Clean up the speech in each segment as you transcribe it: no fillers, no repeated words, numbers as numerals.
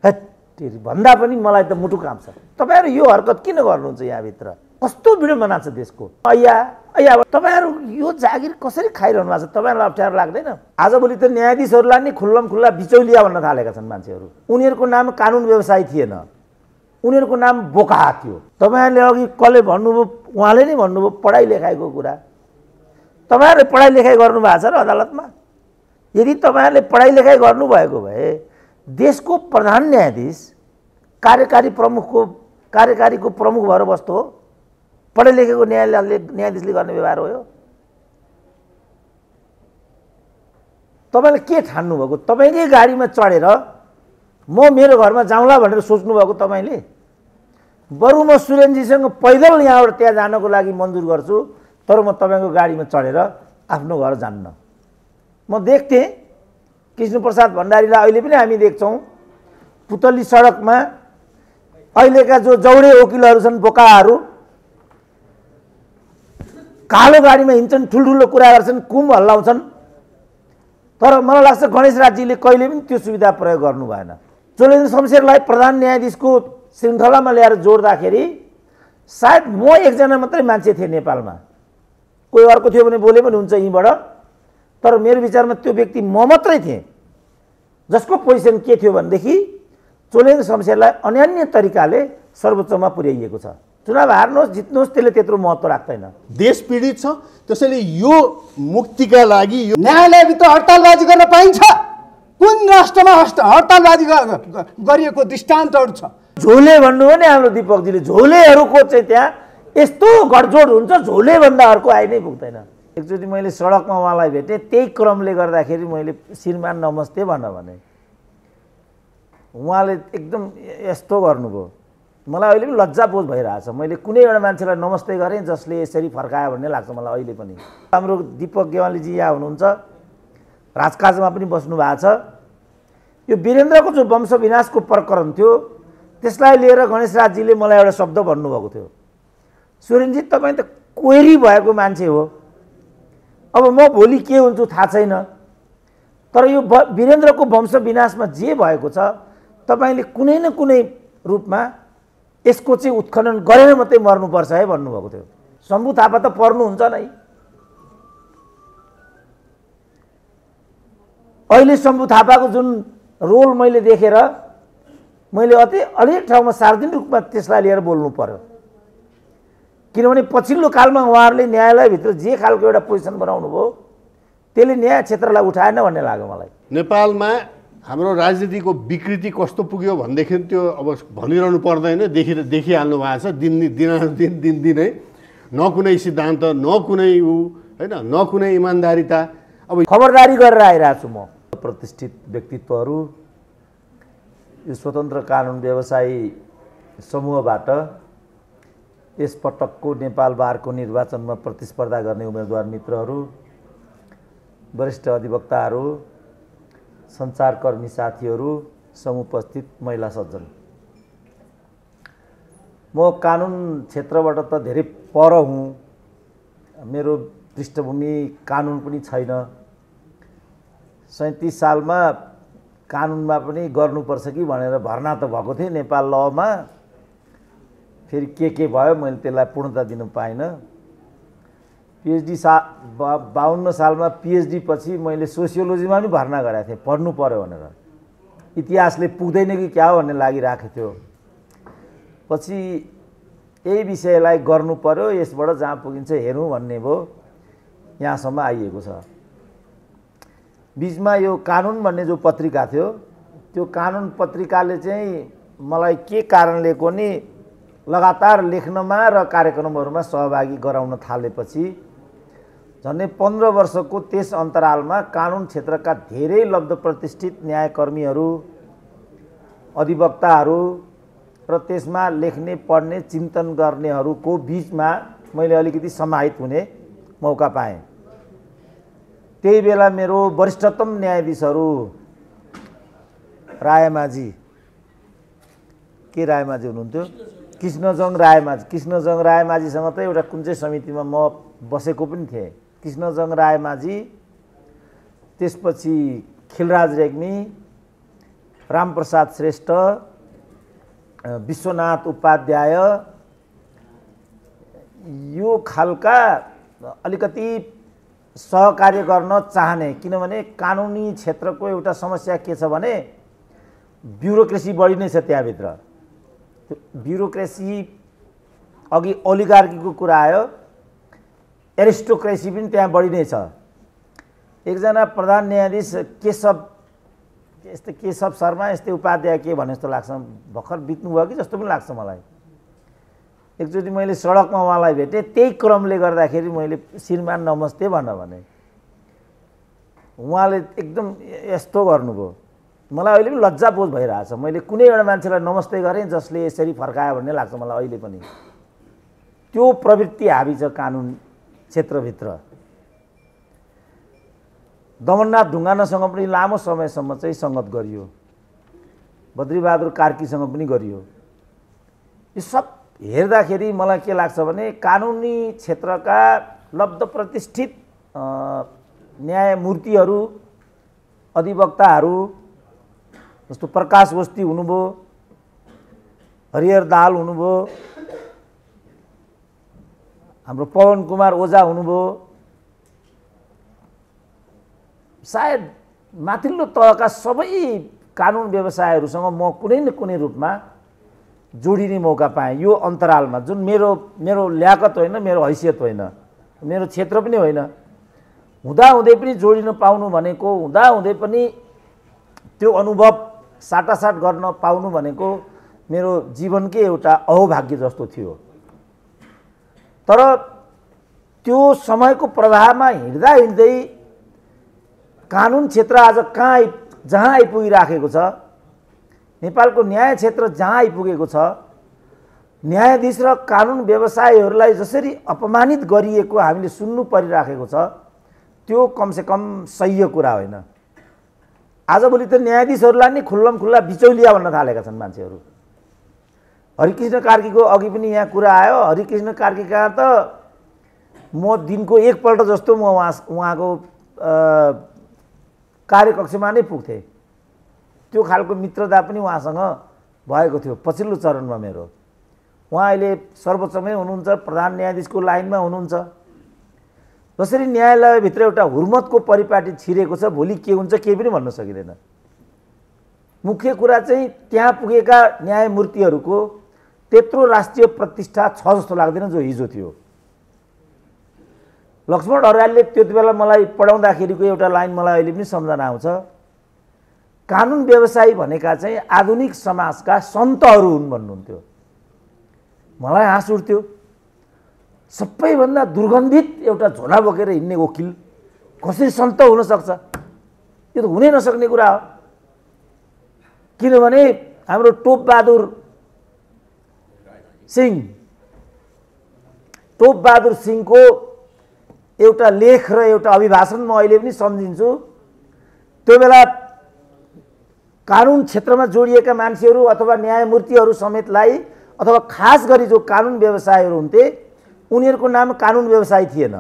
हेत्तेरी भन्दा पनि मलाई त मुटु काम्छ। तपाईहरु यो हरकत किन गर्नुहुन्छ यहाँभित्र? कस्तो विडम्बना छ देशको। अया तपाईहरु यो जागिर कसरी खाइरहनु भएको छ? तपाईहरुलाई अप्ठ्यारो लाग्दैन? आजभोलि त न्यायाधीशहरुलाई नि खुल्लम खुल्ला बिचौलिया भन्न थालेका छन् मान्छेहरु। उनीहरुको नाम कानुन व्यवसायी थिएन, उनीहरुको नाम बोका थियो। तपाईहरुले अघि कसले भन्नुभयो, उहाँले नै भन्नुभयो पढाइ लेखाइको कुरा। तपाईहरुले पढाइ लेखाइ गर्नु भएको छ र अदालतमा? यदि तपाईहरुले पढाइ लेखाइ गर्नु भएको भए देशको प्रधान न्यायाधीश कार्यकारीको प्रमुख भएर बस्दो हो। पढे लेखेको न्यायाधीशले गर्ने व्यवहार हो यो। तपाईले के ठान्नु भएको? तपाईकै गाडीमा चढेर म मेरो घरमा जाउँला भनेर सोच्नु भएको तपाईले? बरु म सुरेनजीसँग पैदल यहाँबाट त्यहाँ जानको लागि मन्जुर गर्छु, तर म तपाईको गाडीमा चढेर आफ्नो घर जान्न। म देख्थेँ कृष्णप्रसाद भण्डारीलाई अहिले पनि हामी देख्छौँ पुतली सडकमा अहिलेका जो जौडे वकिलहरू छन्, बोकाहरू कालो गाडीमा हिँड्छन्, ठुल्ठुलो कुरा गर्छन्, कुम हल्लाउँछन्। तर मलाई लाग्छ गणेश राजजीले कहिले पनि त्यो सुविधा प्रयोग गर्नु भएन। चोलेन्द्र शमशेरलाई प्रधान न्यायाधीशको श्रृङ्खलामा ल्याएर जोड्दाखेरि सायद म एकजना मात्रै मान्छे थिएँ नेपालमा, कोही अर्को थियो भने बोले पनि हुन्छ यहीँबाट, तर मेरो विचारमा त्यो व्यक्ति म मात्रै थिएँ जसको पोजिसन के थियो भनेदेखि चोलेन्द्र शमशेरलाई अन्यान्य तरिकाले सर्वोच्चमा पुर्याइएको छ। चुनाव हार्नुहोस् जित्नुहोस् त्यसले त्यत्रो महत्त्व राख्दैन। देश पीडित छ, त्यसैले यो मुक्तिका लागि यो न्यायालयभित्र हडतालबाजी गर्न पाइन्छ? कुन राष्ट्रमा हडतालबाजी गरिएको दृष्टान्तहरू छ? झोले भन्नुभयो नि हाम्रो दीपकजीले, झोलेहरूको चाहिँ त्यहाँ यस्तो गडजोड हुन्छ, झोले भन्दा अर्को आइ नै पुग्दैन। एकचोटि मैले सडकमा उहाँलाई भेटेँ, त्यही क्रमले गर्दाखेरि मैले श्रीमान नमस्ते भने उहाँले एकदम यस्तो गर्नुभयो, मलाई अहिले पनि लज्जाबोध भइरहेछ। मैले कुनै एउटा मान्छेलाई नमस्ते गरेँ जसले यसरी फर्कायो भन्ने लाग्छ मलाई अहिले पनि। हाम्रो दीपक गेवालीजी यहाँ हुनुहुन्छ, राजकाजमा पनि बस्नु भएको छ। यो वीरेन्द्रको जो वंश विनाशको प्रकरण थियो त्यसलाई लिएर गणेश राजजीले मलाई एउटा शब्द भन्नुभएको थियो, सुरेनजी तपाईँ त कोइरी भएको मान्छे हो, अब म भोलि के हुन्छु थाहा छैन, तर यो वीरेन्द्रको वंश विनाशमा जे भएको छ तपाईले कुनै न कुनै रूपमा यसको चाहिँ उत्खनन गरेर मात्रै मर्नुपर्छ है भन्नुभएको थियो। शम्भु थापा त पर्नुहुन्छ नै। अहिले शम्भु थापाको जुन रोल मैले देखेर मैले अनेक ठाउँमा सार्वजनिक रूपमा त्यसलाई लिएर बोल्नु पर्यो, किनभने पछिल्लो कालमा उहाँहरूले न्यायालयभित्र जे खालको एउटा पोजिसन बनाउनु भयो त्यसले न्याय क्षेत्रलाई उठाएन भन्ने लाग्यो मलाई। नेपालमा हाम्रो राजनीतिको विकृति कस्तो पुग्यो भनेदेखि त्यो अब भनिरहनु पर्दैन, देखिहाल्नु भएको छ दिनै, न कुनै सिद्धान्त, न कुनै हैन, न कुनै इमान्दारिता। अब खबरदारी गरेर आइरहेको छु म। प्रतिष्ठित व्यक्तित्वहरू यो स्वतन्त्र कानुन व्यवसायी समूहबाट यस पटकको नेपाल बारको निर्वाचनमा प्रतिस्पर्धा गर्ने उम्मेदवार मित्रहरू, वरिष्ठ अधिवक्ताहरू, सञ्चारकर्मी साथीहरू, समुपस्थित महिला सज्जन, म कानुन क्षेत्रबाट त धेरै पर हुँ, मेरो पृष्ठभूमि कानुन पनि छैन। 37 सालमा कानुनमा पनि गर्नुपर्छ कि भनेर भर्ना त भएको थिएँ नेपाल लमा, फेरि के भयो मैले त्यसलाई पूर्णता दिन पाइनँ। पिएचडी 52 सालमा पिएचडी पछि मैले सोसियोलोजीमा पनि भर्ना गरेको थिएँ पढ्नु पर्यो भनेर, इतिहासले पुग्दैन कि क्या हो भन्ने लागिरहेको थियो। पछि यही विषयलाई गर्नु पर्यो, यसबाट जहाँ पुगिन्छ हेरौँ भन्ने भयो, यहाँसम्म आइएको छ। बीचमा यो कानुन भन्ने जो पत्रिका थियो त्यो कानुन पत्रिकाले चाहिँ मलाई के कारणले पनि लगातार लेख्नमा र कार्यक्रमहरूमा सहभागी गराउन थालेपछि झन्डै 15 वर्षको त्यस अन्तरालमा कानुन क्षेत्रका धेरै लब्ध प्रतिष्ठित न्यायकर्मीहरू, अधिवक्ताहरू र त्यसमा लेख्ने पढ्ने चिन्तन गर्नेहरूको बीचमा मैले अलिकति समाहित हुने मौका पाएँ। त्यही बेला मेरो वरिष्ठतम न्यायाधीशहरू रायमाझी, के रायमाझी हुनुहुन्थ्यो, कृष्णजङ रायमाझीसँग त एउटा कुन चाहिँ समितिमा म बसेको पनि थिएँ। कृष्णजङ रायमाझी, त्यसपछि खिलराज रेग्मी रामप्रसाद श्रेष्ठ, विश्वनाथ उपाध्याय, यो खालका अलिकति सहकार्य गर्न चाहने, किनभने कानुनी क्षेत्रको एउटा समस्या के छ भने ब्युरोक्रेसी बढी नै छ त्यहाँभित्र। त्यो ब्युरोक्रेसी अघि ओलिगार्कीको कुरा आयो, एरिस्टोक्रेसी पनि त्यहाँ बढी नै छ। एकजना प्रधान न्यायाधीश केशव शर्मा यस्तै उपाध्याय के भने जस्तो लाग्छ, भर्खर बित्नुभयो कि जस्तो पनि लाग्छ मलाई। एकचोटि मैले सडकमा उहाँलाई भेटेँ, त्यही क्रमले गर्दाखेरि मैले श्रीमान नमस्ते भने उहाँले एकदम यस्तो गर्नुभयो, मलाई अहिले पनि लज्जाबोध भइरहेछ। मैले कुनै एउटा मान्छेलाई नमस्ते गरेँ जसले यसरी फर्कायो भन्ने लाग्छ मलाई अहिले पनि। त्यो प्रवृत्ति हाबी छ कानुन क्षेत्रभित्र। दमननाथ ढुङ्गानासँग पनि लामो समयसम्म चाहिँ सङ्गत गरियो, बद्रीबहादुर कार्कीसँग पनि गरियो। यो सब हेर्दाखेरि मलाई के लाग्छ भने कानुनी क्षेत्रका लब्ध प्रतिष्ठित न्यायमूर्तिहरू, अधिवक्ताहरू जस्तो प्रकाश बस्ती हुनुभयो, हरिहर दाहाल हुनुभयो, हाम्रो पवन कुमार ओझा हुनुभयो, सायद माथिल्लो तहका सबै कानुन व्यवसायहरूसँग म कुनै न कुनै रूपमा जोडिने मौका पाएँ। यो अन्तरालमा जुन मेरो ल्याकत होइन, मेरो हैसियत होइन, मेरो क्षेत्र पनि होइन, हुँदाहुँदै पनि जोडिन पाउनु भनेको, हुँदाहुँदै पनि त्यो अनुभव साटासाट गर्न पाउनु भनेको मेरो जीवनकै एउटा अहोभाग्य जस्तो थियो। तर त्यो समयको प्रवाहमा हिँड्दा हिँड्दै कानुन क्षेत्र आज जहाँ आइपुगिराखेको छ, नेपालको न्याय क्षेत्र जहाँ आइपुगेको छ, न्यायाधीश र कानुन व्यवसायीहरूलाई जसरी अपमानित गरिएको हामीले सुन्नु परिराखेको छ, त्यो कमसेकम सही कुरा होइन। आजभोलि त न्यायाधीशहरूलाई नै खुल्लम खुल्ला बिचौलिया भन्न थालेका छन् मान्छेहरू। हरिकृष्ण कार्कीको अघि पनि यहाँ कुरा आयो, हरिकृष्ण कार्की कहाँ त म दिनको एकपल्ट जस्तो म उहाँको कार्यकक्षमा नै पुग्थेँ। त्यो खालको मित्रता पनि उहाँसँग भएको थियो पछिल्लो चरणमा मेरो। उहाँ अहिले सर्वोच्चमै हुनुहुन्छ, प्रधान न्यायाधीशको लाइनमा हुनुहुन्छ। जसरी न्यायालयभित्र एउटा हुर्मतको परिपाटी छिरेको छ, भोलि के हुन्छ केही पनि भन्न सकिँदैन। मुख्य कुरा चाहिँ त्यहाँ पुगेका न्यायमूर्तिहरूको त्यत्रो राष्ट्रिय प्रतिष्ठा छ जस्तो लाग्दैन जो हिजो थियो। लक्ष्मण अर्यालले त्यति बेला मलाई पढाउँदाखेरिको एउटा लाइन मलाई अहिले पनि सम्झना आउँछ, कानुन व्यवसायी भनेका चाहिँ आधुनिक समाजका सन्तहरू हुन् भन्नुहुन्थ्यो। मलाई हाँस उठ्थ्यो। सबैभन्दा दुर्गन्धित एउटा झोला बोकेर हिँड्ने वकिल कसरी सन्त हुन सक्छ? यो त हुनै नसक्ने कुरा हो। किनभने हाम्रो टोपबहादुर सिंहको एउटा लेख र एउटा अभिभाषण म अहिले पनि सम्झिन्छु। त्यो बेला कानुन क्षेत्रमा जोडिएका मान्छेहरू अथवा न्यायमूर्तिहरू समेतलाई, अथवा खास गरी जो कानुन व्यवसायीहरू हुन्थे, उनीहरूको नाम कानुन व्यवसायी थिएन,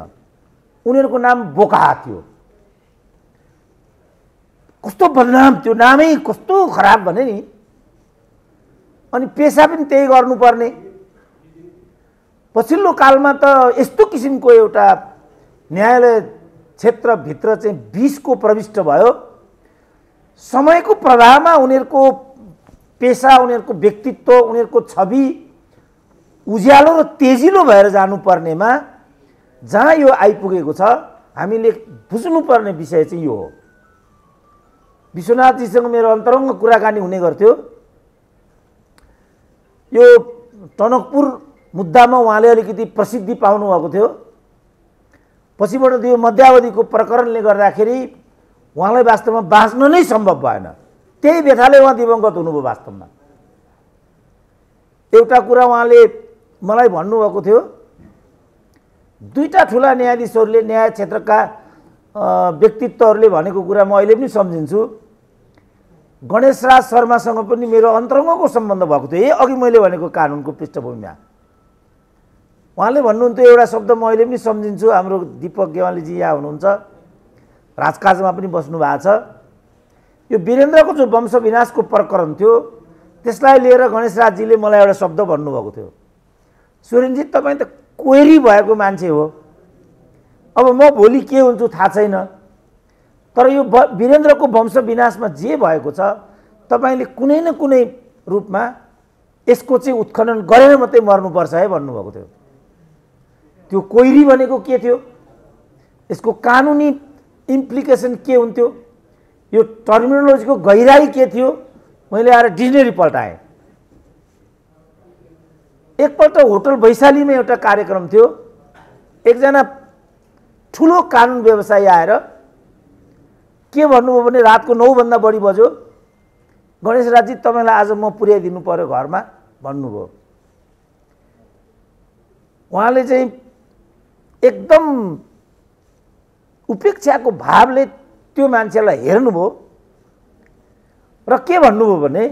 उनीहरूको नाम बोका थियो। कस्तो बदनाम, त्यो नामै कस्तो खराब भने नि। अनि पेसा पनि त्यही गर्नुपर्ने। पछिल्लो कालमा त यस्तो किसिमको एउटा न्यायालय क्षेत्रभित्र चाहिँ विषको प्रविष्ट भयो। समयको प्रवाहमा उनीहरूको पेसा, उनीहरूको व्यक्तित्व, उनीहरूको छवि उज्यालो र तेजिलो भएर जानुपर्नेमा जहाँ यो आइपुगेको छ, हामीले बुझ्नुपर्ने विषय चाहिँ यो हो। विश्वनाथजीसँग मेरो अन्तरङ्ग कुराकानी हुने गर्थ्यो। यो टनकपुर मुद्दामा उहाँले अलिकति प्रसिद्धि पाउनुभएको थियो। पछिबाट त्यो मध्यावधिको प्रकरणले गर्दाखेरि उहाँलाई वास्तवमा बाँच्न नै सम्भव भएन। त्यही व्यथाले उहाँ दिवंगत हुनुभयो। वास्तवमा एउटा कुरा उहाँले मलाई भन्नुभएको थियो, दुईटा ठुला न्यायाधीशहरूले, न्याय क्षेत्रका व्यक्तित्वहरूले भनेको कुरा म अहिले पनि सम्झिन्छु। गणेशराज शर्मासँग पनि मेरो अन्तरङ्गको सम्बन्ध भएको थियो, यही अघि मैले भनेको कानुनको पृष्ठभूमिमा। उहाँले भन्नुहुन्थ्यो एउटा शब्द म अहिले पनि सम्झिन्छु, हाम्रो दीपक गेवालीजी यहाँ हुनुहुन्छ, राजकाजमा पनि बस्नु भएको छ। यो वीरेन्द्रको जो वंश विनाशको प्रकरण थियो त्यसलाई लिएर गणेशराजजीले मलाई एउटा शब्द भन्नुभएको थियो, सुरेनजी तपाईँ त कोइरी भएको मान्छे हो, अब म भोलि के हुन्छु थाहा छैन, तर यो वीरेन्द्रको वंश विनाशमा जे भएको छ तपाईँले कुनै न कुनै रूपमा यसको चाहिँ उत्खनन गरेर मात्रै मर्नुपर्छ है भन्नुभएको थियो। त्यो कोइरी भनेको के थियो, यसको कानुनी इम्प्लिकेसन के हुन्थ्यो, यो टर्मिनोलोजीको गहिराई के थियो, मैले आएर डिक्सनरी पल्टाएँ। एकपल्ट होटल वैशालीमा एउटा कार्यक्रम थियो, एकजना ठुलो कानुन व्यवसायी आएर के भन्नुभयो भने रातको 9 भन्दा बढी बज्यो, गणेशराजजी तपाईँलाई आज म पुर्याइदिनु पर्यो घरमा भन्नुभयो। उहाँले चाहिँ एकदम उपेक्षाको भावले त्यो मान्छेलाई हेर्नुभयो र के भन्नुभयो भने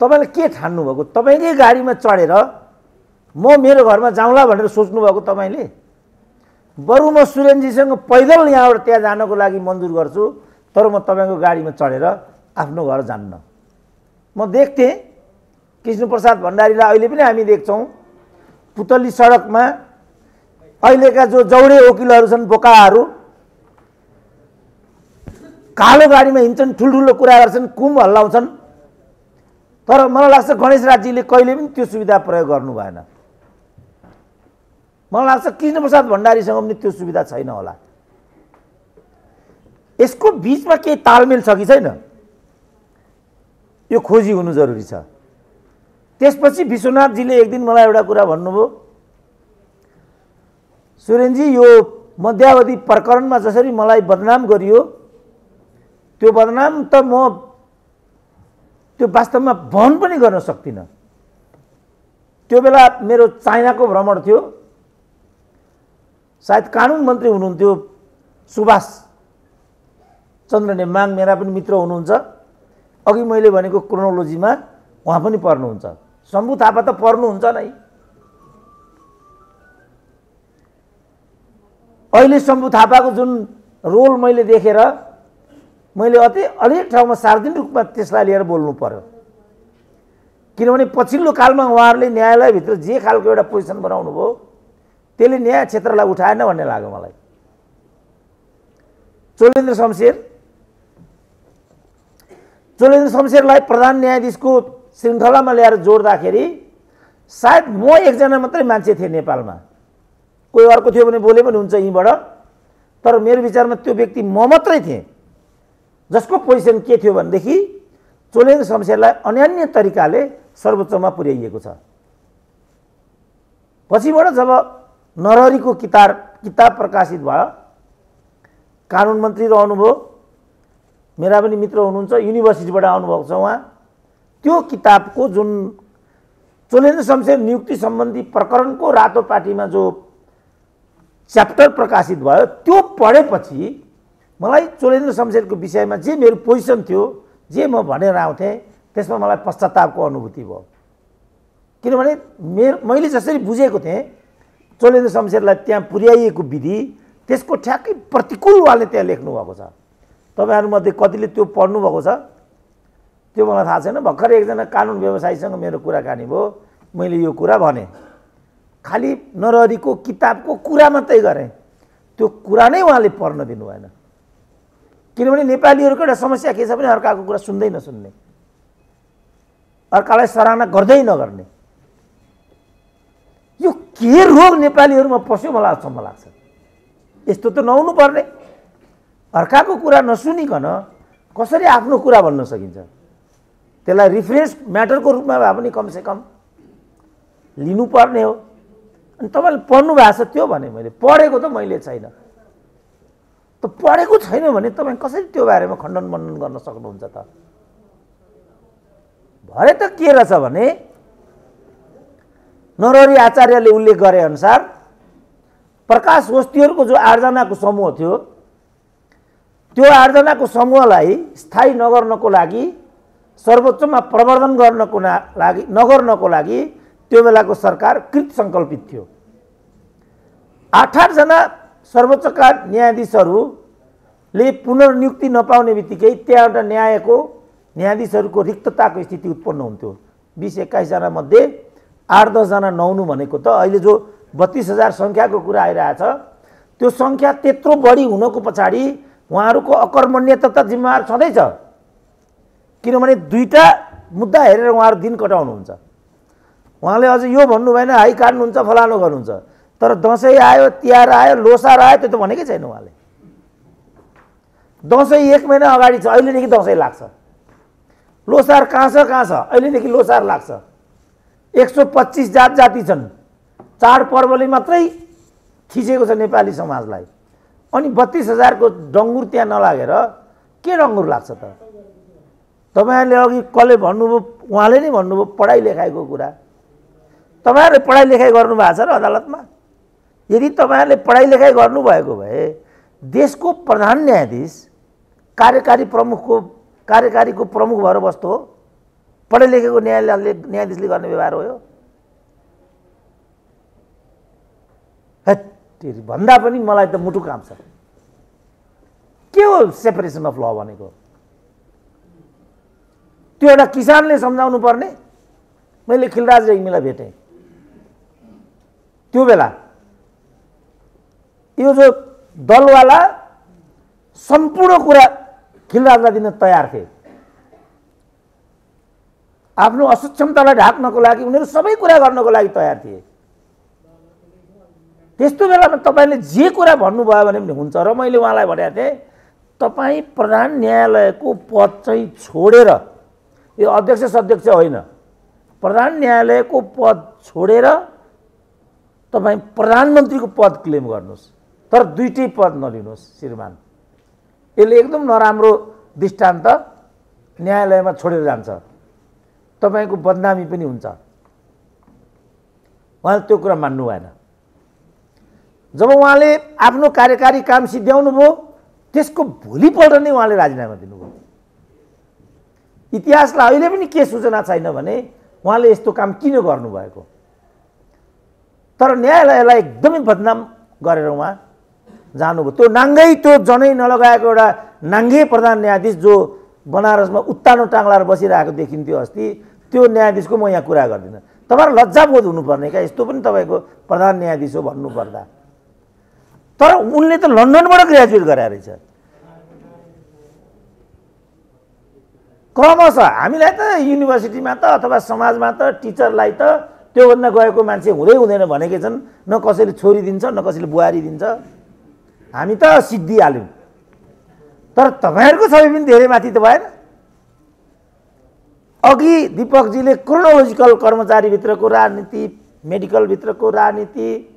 तपाईँले के ठान्नुभएको, तपाईँकै गाडीमा चढेर म मेरो घरमा जाउँला भनेर सोच्नुभएको तपाईँले, बरु म सुरेनजीसँग पैदल यहाँबाट त्यहाँ जानको लागि मन्जुर गर्छु, तर म तपाईँको गाडीमा चढेर आफ्नो घर जान्न। म देख्थेँ कृष्णप्रसाद भण्डारीलाई अहिले पनि हामी देख्छौँ पुतली सडकमा अहिलेका जो जौडे वकिलहरू छन् बोकाहरू कालो गाडीमा हिँड्छन्, ठुल्ठुलो कुरा गर्छन्, कुम हल्लाउँछन्, तर मलाई लाग्छ गणेशराजजीले कहिले पनि त्यो सुविधा प्रयोग गर्नु भएन। मलाई लाग्छ कृष्णप्रसाद भण्डारीसँग पनि त्यो सुविधा छैन होला। यसको बीचमा केही तालमेल छ कि छैन यो खोजी हुनु जरुरी छ। त्यसपछि विश्वनाथजीले एक दिन मलाई एउटा कुरा भन्नुभयो, सुरेनजी यो मध्यावधि प्रकरणमा जसरी मलाई बदनाम गरियो त्यो बदनाम त म त्यो वास्तवमा वहन पनि गर्न सक्दिनँ। त्यो बेला मेरो चाइनाको भ्रमण थियो, सायद कानुन मन्त्री हुनुहुन्थ्यो सुभाष चन्द्र नेमाङ, मेरा पनि मित्र हुनुहुन्छ, अघि मैले भनेको क्रोनोलोजीमा उहाँ पनि पर्नुहुन्छ, शम्भु थापा त पर्नुहुन्छ नै। अहिले शम्भु थापाको जुन रोल मैले देखेर मैले अनेक ठाउँमा सार्वजनिक रूपमा त्यसलाई लिएर बोल्नु पर्यो, किनभने पछिल्लो कालमा उहाँहरूले न्यायालयभित्र जे खालको एउटा पोजिसन बनाउनु भयो त्यसले न्याय क्षेत्रलाई उठाएन भन्ने लाग्यो मलाई। चोलेन्द्र शमशेरलाई प्रधान न्यायाधीशको श्रृङ्खलामा ल्याएर जोड्दाखेरि सायद म एकजना मात्रै मान्छे थिएँ नेपालमा, कोही अर्को थियो भने बोले पनि हुन्छ यहीँबाट, तर मेरो विचारमा त्यो व्यक्ति म मात्रै थिएँ जसको पोजिसन के थियो भनेदेखि चोलेन्द्र शमशेरलाई अन्यान्य तरिकाले सर्वोच्चमा पुर्याइएको छ। पछिबाट जब नरहरीको किताब प्रकाशित भयो, कानुन मन्त्री रहनुभयो, मेरा पनि मित्र हुनुहुन्छ, युनिभर्सिटीबाट आउनुभएको छ उहाँ, त्यो किताबको जुन चोलेन्द्र शमशेर नियुक्ति सम्बन्धी प्रकरणको रातो पाटीमा जो च्याप्टर प्रकाशित भयो त्यो पढेपछि मलाई चोलेन्द्र शमशेरको विषयमा जे मेरो पोजिसन थियो, जे म भनेर आउँथेँ, त्यसमा मलाई पश्चातापको अनुभूति भयो। किनभने मैले जसरी बुझेको थिएँ चोलेन्द्र शमशेरलाई त्यहाँ पुर्याइएको विधि त्यसको ठ्याक्कै प्रतिकूल उहाँले त्यहाँ लेख्नु भएको छ। तपाईँहरूमध्ये कतिले त्यो पढ्नुभएको छ त्यो मलाई थाहा छैन। भर्खर एकजना कानुन व्यवसायीसँग मेरो कुराकानी भयो, मैले यो कुरा भने, खालि नरहरीको किताबको कुरा मात्रै गरेँ, त्यो कुरा नै उहाँले पढ्न दिनु भएन। किनभने नेपालीहरूको एउटा समस्या के छ भने अर्काको कुरा सुन्दै नसुन्ने, अर्कालाई सराहना गर्दै नगर्ने, यो के रोग नेपालीहरूमा पस्यो मलाई अचम्म लाग्छ। यस्तो त नहुनु पर्ने। अर्काको कुरा नसुनिकन कसरी आफ्नो कुरा भन्न सकिन्छ? त्यसलाई रिफरेन्स म्याटरको रूपमा भए पनि कमसेकम लिनुपर्ने हो। अनि तपाईँले पढ्नु भएको छ त्यो भने मैले पढेको त मैले छैन। त पढेको छैन भने तपाईँ कसरी त्यो बारेमा खण्डन मण्डन गर्न सक्नुहुन्छ त? भरे त के रहेछ भने नरहरी आचार्यले उल्लेख गरे अनुसार प्रकाश वस्तीहरूको जो 8 जनाको समूह थियो त्यो 8 जनाको समूहलाई स्थायी नगर्नको लागि सर्वोच्चमा प्रवर्धन नगर्नको लागि त्यो बेलाको सरकार कृत सङ्कल्पित थियो। 8 जना सर्वोच्चका न्यायाधीशहरू ले पुनर्नियुक्ति नपाउने बित्तिकै त्यहाँ एउटा न्यायाधीशहरूको रिक्तताको स्थिति उत्पन्न हुन्थ्यो। 20-21 जना मध्ये 8-10 जना नहुनु भनेको त अहिले जो 32,000 सङ्ख्याको कुरा आइरहेछ त्यो सङ्ख्या त्यत्रो बढी हुनको पछाडि उहाँहरूको अकर्मण्यता त जिम्मेवार छँदैछ। किनभने दुईटा मुद्दा हेरेर उहाँहरू दिन कटाउनुहुन्छ। उहाँले अझ यो भन्नु भएन हाई काट्नुहुन्छ फलानु गर्नुहुन्छ, तर दसैँ आयो, तिहार आयो, लोसार आयो त्यो त भनेकै छैन उहाँले। दसैँ 1 महिना अगाडि छ, अहिलेदेखि दसैँ लाग्छ। लोसार कहाँ छ अहिलेदेखि लोसार लाग्छ। 125 जाति छन्, चाडपर्वले मात्रै थिचेको छ नेपाली समाजलाई। अनि 32,000 को डङ्गुर त्यहाँ नलागेर के डङ्गुर लाग्छ त? तपाईँहरूले अघि कसले भन्नुभयो, उहाँले नै भन्नुभयो पढाइ लेखाइको कुरा। तपाईँहरूले पढाइ लेखाइ गर्नुभएको छ र अदालतमा? यदि तपाईँहरूले पढाइ लेखाइ गर्नुभएको भए देशको प्रधान न्यायाधीश कार्यकारीको प्रमुख भएर बस्दो हो? पढे लेखेको न्यायाधीशले गर्ने व्यवहार हो यो? भन्दा पनि मलाई त मुटु काम्छ। के हो सेपरेसन अफ ल भनेको? त्यो एउटा किसानले सम्झाउनु पर्ने। मैले खिलराज रेग्मीलाई भेटेँ त्यो बेला। यो जो दलवाला सम्पूर्ण कुरा खिलराजलाई दिन तयार थिए। आफ्नो असक्षमतालाई ढाक्नको लागि उनीहरू सबै कुरा गर्नको लागि तयार थिए। त्यस्तो बेलामा तपाईँले जे कुरा भन्नुभयो भने पनि हुन्छ। र मैले उहाँलाई भनेको थिएँ तपाईँ प्रधान न्यायालयको पद चाहिँ छोडेर, यो अध्यक्ष सदस्य होइन, प्रधान न्यायालयको पद छोडेर तपाईँ प्रधानमन्त्रीको पद क्लेम गर्नुहोस्, तर दुईटै पद नलिनुहोस् श्रीमान। यसले एकदम नराम्रो दृष्टान्त न्यायालयमा छोडेर जान्छ, तपाईँको बदनामी पनि हुन्छ। उहाँले त्यो कुरा मान्नु भएन। जब उहाँले आफ्नो कार्यकारी काम सिद्ध्याउनु भयो त्यसको भोलिपल्ट नै उहाँले राजीनामा दिनुभयो। इतिहासलाई अहिले पनि के सूचना छैन भने उहाँले यस्तो काम किन गर्नुभएको। तर न्यायालयलाई एकदमै बदनाम गरेर उहाँ जानुभयो। त्यो नाङ्गै, त्यो जनै नलगाएको एउटा नाङ्गे प्रधान न्यायाधीश जो बनारसमा उत्तानो टाङ्लाएर बसिरहेको देखिन्थ्यो अस्ति, त्यो न्यायाधीशको म यहाँ कुरा गर्दिनँ। तपाईँहरू लज्जाबोध हुनुपर्ने क्या, यस्तो पनि तपाईँको प्रधान न्यायाधीश हो भन्नुपर्दा। तर उनले त लन्डनबाट ग्रेजुएट गरे रहेछ। क्रमशः हामीलाई त युनिभर्सिटीमा त अथवा समाजमा त टिचरलाई त त्योभन्दा गएको मान्छे हुँदै हुँदैन भनेकै छन्। न कसैले छोरी दिन्छ न कसैले बुहारी दिन्छ। हामी त सिद्धिहाल्यौँ। तर तपाईँहरूको सबै पनि धेरै माथि त भएन। अघि दीपकजीले क्रोनोलोजिकल कर्मचारीभित्रको राजनीति, मेडिकलभित्रको राजनीति,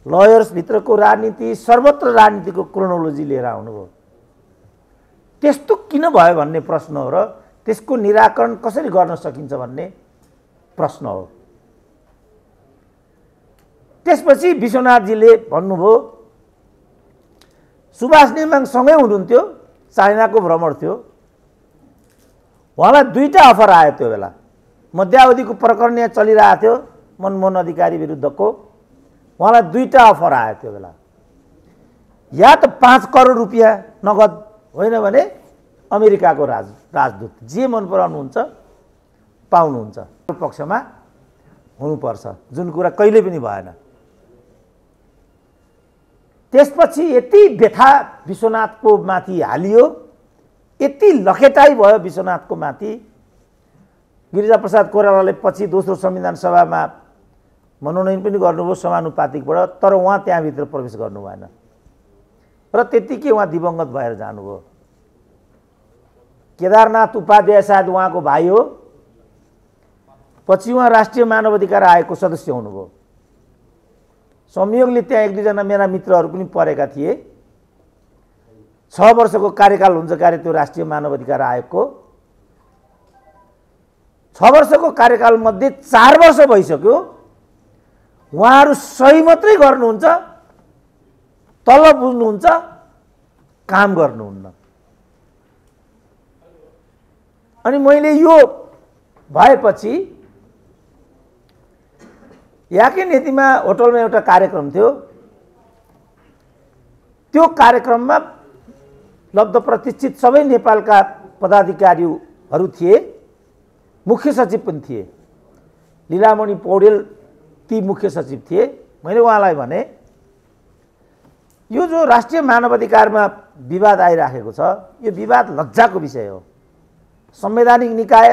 लयर्सभित्रको राजनीति, सर्वत्र राजनीतिको क्रोनोलोजी लिएर आउनुभयो। त्यस्तो किन भयो भन्ने प्रश्न हो र त्यसको निराकरण कसरी गर्न सकिन्छ भन्ने प्रश्न हो। त्यसपछि विश्वनाथजीले भन्नुभयो सुभाष नेमाङ सँगै हुनुहुन्थ्यो, चाइनाको भ्रमण थियो। उहाँलाई दुईटा अफर आयो त्यो बेला। मध्यावधिको प्रकरण यहाँ चलिरहेको थियो मनमोहन अधिकारी विरुद्धको। उहाँलाई दुईटा अफर आयो त्यो बेला। या त 5 करोड रुपियाँ नगद, होइन भने अमेरिकाको राजदूत, जे मन पराउनुहुन्छ पाउनुहुन्छ, पक्षमा हुनुपर्छ, जुन कुरा कहिले पनि भएन। त्यसपछि यति व्यथा विश्वनाथको माथि हालियो, यति लखेटाइ भयो विश्वनाथको माथि। गिरिजाप्रसाद कोइरालाले पछि दोस्रो संविधान सभामा मनोनयन पनि गर्नुभयो समानुपातिकबाट, तर उहाँ त्यहाँभित्र प्रवेश गर्नु भएन र त्यतिकै उहाँ दिवंगत भएर जानुभयो। केदारनाथ उपाध्याय सायद उहाँको भाइ हो। पछि उहाँ राष्ट्रिय मानव अधिकार आयोगको सदस्य हुनुभयो। संयोगले त्यहाँ 1-2 जना मेरा मित्रहरू पनि परेका थिए। 6 वर्षको कार्यकाल हुन्छ कार्य त्यो राष्ट्रिय मानव अधिकार आयोगको। 6 वर्षको कार्यकाल मध्ये 4 वर्ष भइसक्यो। उहाँहरू सही मात्रै गर्नुहुन्छ, तलब बुझ्नुहुन्छ, काम गर्नुहुन्न। अनि मैले यो भएपछि याके नीतिमा होटलमा एउटा कार्यक्रम थियो। त्यो कार्यक्रममा लब्ध प्रतिष्ठित सबै नेपालका पदाधिकारीहरू थिए, मुख्य सचिव पनि थिए। लीलामणि पौडेल ती मुख्य सचिव थिए। मैले उहाँलाई भने यो जो राष्ट्रिय मानवाधिकारमा विवाद आइराखेको छ, यो विवाद लज्जाको विषय हो। संवैधानिक निकाय,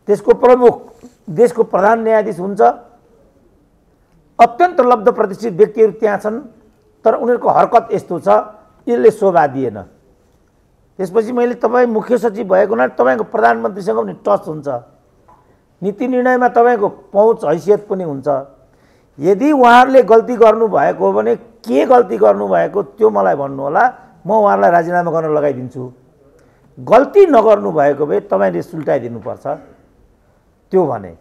त्यसको प्रमुख देशको प्रधान न्यायाधीश हुन्छ, अत्यन्त लब्ध प्रतिष्ठित व्यक्तिहरू त्यहाँ छन्, तर उनीहरूको हरकत यस्तो छ, यसले शोभा दिएन। त्यसपछि मैले तपाईँ मुख्य सचिव भएको हुनाले तपाईँको प्रधानमन्त्रीसँग पनि टच हुन्छ, नीति निर्णयमा तपाईँको पहुँच हैसियत पनि हुन्छ। यदि उहाँहरूले गल्ती गर्नुभएको हो भने के गल्ती गर्नुभएको त्यो मलाई भन्नुहोला, म उहाँहरूलाई राजीनामा गर्न लगाइदिन्छु। गल्ती नगर्नु भएको भए तपाईँले सुल्टाइदिनुपर्छ, त्यो भने।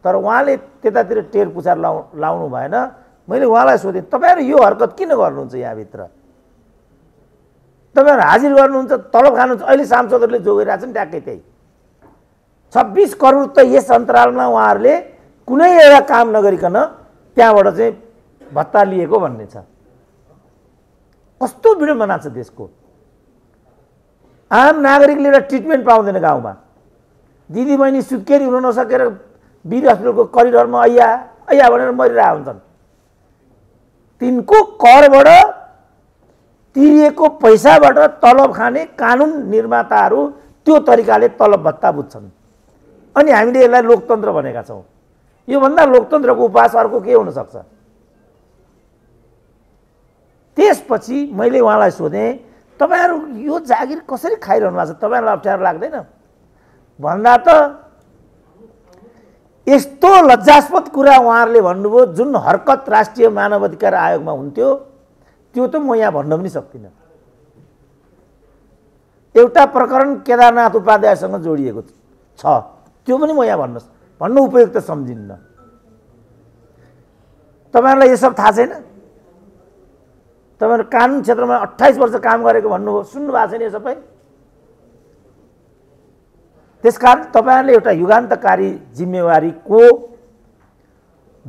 तर उहाँले त्यतातिर टेर पुछार लाउनु भएन। मैले उहाँलाई सोधेँ, तपाईँहरू यो हरकत किन गर्नुहुन्छ? यहाँभित्र तपाईँहरू हाजिर गर्नुहुन्छ, तलब खानुहुन्छ। अहिले सांसदहरूले जोगिरहेछन् ट्याक्कै त्यही 26 करोड त यस अन्तरालमा उहाँहरूले कुनै एउटा काम नगरिकन त्यहाँबाट चाहिँ भत्ता लिएको भन्ने छ। कस्तो विडम्बना छ देशको। आम नागरिकले एउटा ट्रिटमेन्ट पाउँदैन गाउँमा। दिदीबहिनी सुत्केरी हुन नसकेर वीर हस्पिटलको करिडोरमा ऐया ऐया भनेर मरिरहेका हुन्छन्। तिनको करबाट तिरिएको पैसाबाट तलब खाने कानुन निर्माताहरू त्यो तरिकाले तलब भत्ता बुझ्छन्। अनि हामीले यसलाई लोकतन्त्र भनेका छौँ। योभन्दा लोकतन्त्रको उपहास अर्को के हुन सक्छ? त्यसपछि मैले उहाँलाई सोधेँ, तपाईँहरू यो जागिर कसरी खाइरहनु भएको छ? तपाईँहरूलाई अप्ठ्यारो लाग्दैन? भन्दा त यस्तो लज्जास्पद कुरा उहाँहरूले भन्नुभयो, जुन हरकत राष्ट्रिय मानवाधिकार आयोगमा हुन्थ्यो त्यो त म यहाँ भन्न पनि सक्दिनँ। एउटा प्रकरण केदारनाथ उपाध्यायसँग जोडिएको छ, त्यो पनि म यहाँ भन्न उपयुक्त सम्झिन्न। तपाईँहरूलाई यो सब थाहा छैन? तपाईँहरू कानुन क्षेत्रमा 28 वर्ष काम गरेको भन्नुभयो, सुन्नु भएको छैन यो सबै? त्यसकारण तपाईँहरूले एउटा युगान्तकारी जिम्मेवारीको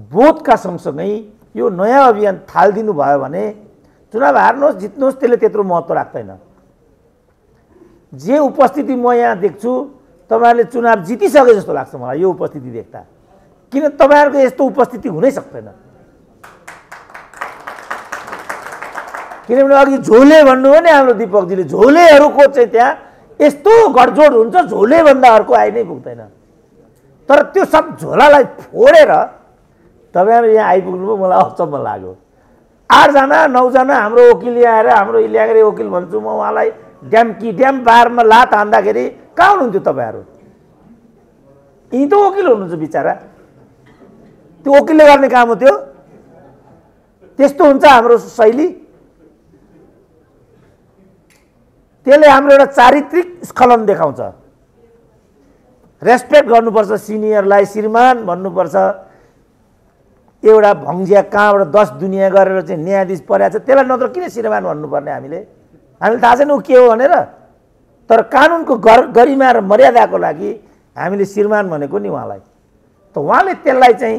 बोधका सँगसँगै यो नयाँ अभियान थालिदिनु भयो भने चुनाव हार्नुहोस् जित्नुहोस् त्यसले त्यत्रो महत्त्व राख्दैन। जे उपस्थिति म यहाँ देख्छु, तपाईँहरूले चुनाव जितिसके जस्तो लाग्छ मलाई यो उपस्थिति देख्दा। किन तपाईँहरूको यस्तो उपस्थिति हुनै सक्दैन? किनभने अघि झोले भन्नुभयो नि हाम्रो दिपकजीले, झोलेहरूको चाहिँ त्यहाँ यस्तो गडजोड हुन्छ, झोलेभन्दा अर्को आइ नै पुग्दैन। तर त्यो सब झोलालाई फोडेर तपाईँहरू यहाँ आइपुग्नुभयो, मलाई अचम्म लाग्यो। 8 जना 9 जना हाम्रो वकिल आएर, हाम्रो इल्यागरे वकिल भन्छु म उहाँलाई, ड्याम बारमा लात हान्दाखेरि कहाँ हुनुहुन्थ्यो तपाईँहरू? यी त वकिल हुनुहुन्छ बिचरा, त्यो वकिलले गर्ने काम हो त्यो? त्यस्तो हुन्छ हाम्रो शैली? त्यसले हाम्रो एउटा चारित्रिक स्खलन देखाउँछ। रेस्पेक्ट गर्नुपर्छ सिनियरलाई, श्रीमान भन्नुपर्छ। एउटा भङ्जिया कहाँबाट 10 दुनियाँ गरेर चाहिँ न्यायाधीश परेको छ, त्यसलाई नत्र किन श्रीमान भन्नुपर्ने? हामीले थाहा छैन ऊ के हो भनेर। तर कानुनको गरिमा र मर्यादाको लागि हामीले श्रीमान भनेको नि उहाँलाई। त उहाँले त्यसलाई चाहिँ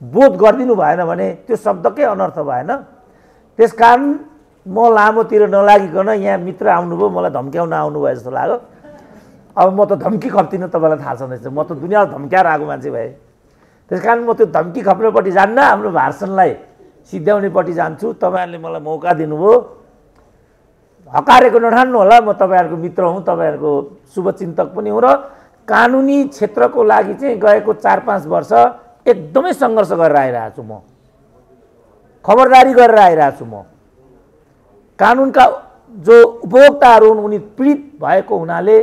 बोध गरिदिनु भएन भने त्यो शब्दकै अनर्थ भएन। त्यसकारण म लामोतिर नलागिकन यहाँ मित्र आउनुभयो, मलाई धम्क्याउन आउनुभयो जस्तो लाग्यो। अब म त धम्की खप्दिनँ, तपाईँलाई थाहा छँदैछ म त दुनियाँलाई धम्क्याएर आएको मान्छे भए। त्यसकारण म त्यो धम्की खप्नेपट्टि जान्न, हाम्रो भाषणलाई सिद्ध्याउनेपट्टि जान्छु। तपाईँहरूले मलाई मौका दिनुभयो, हकारेको नठान्नु होला, म तपाईँहरूको मित्र हुँ, तपाईँहरूको शुभचिन्तक पनि हुँ। र कानुनी क्षेत्रको लागि चाहिँ गएको 4-5 वर्ष एकदमै सङ्घर्ष गरेर आइरहेको छु। म खबरदारी गरेर आइरहेको छु। म कानुनका जो उपभोक्ताहरू हुन् उनी पीडित भएको हुनाले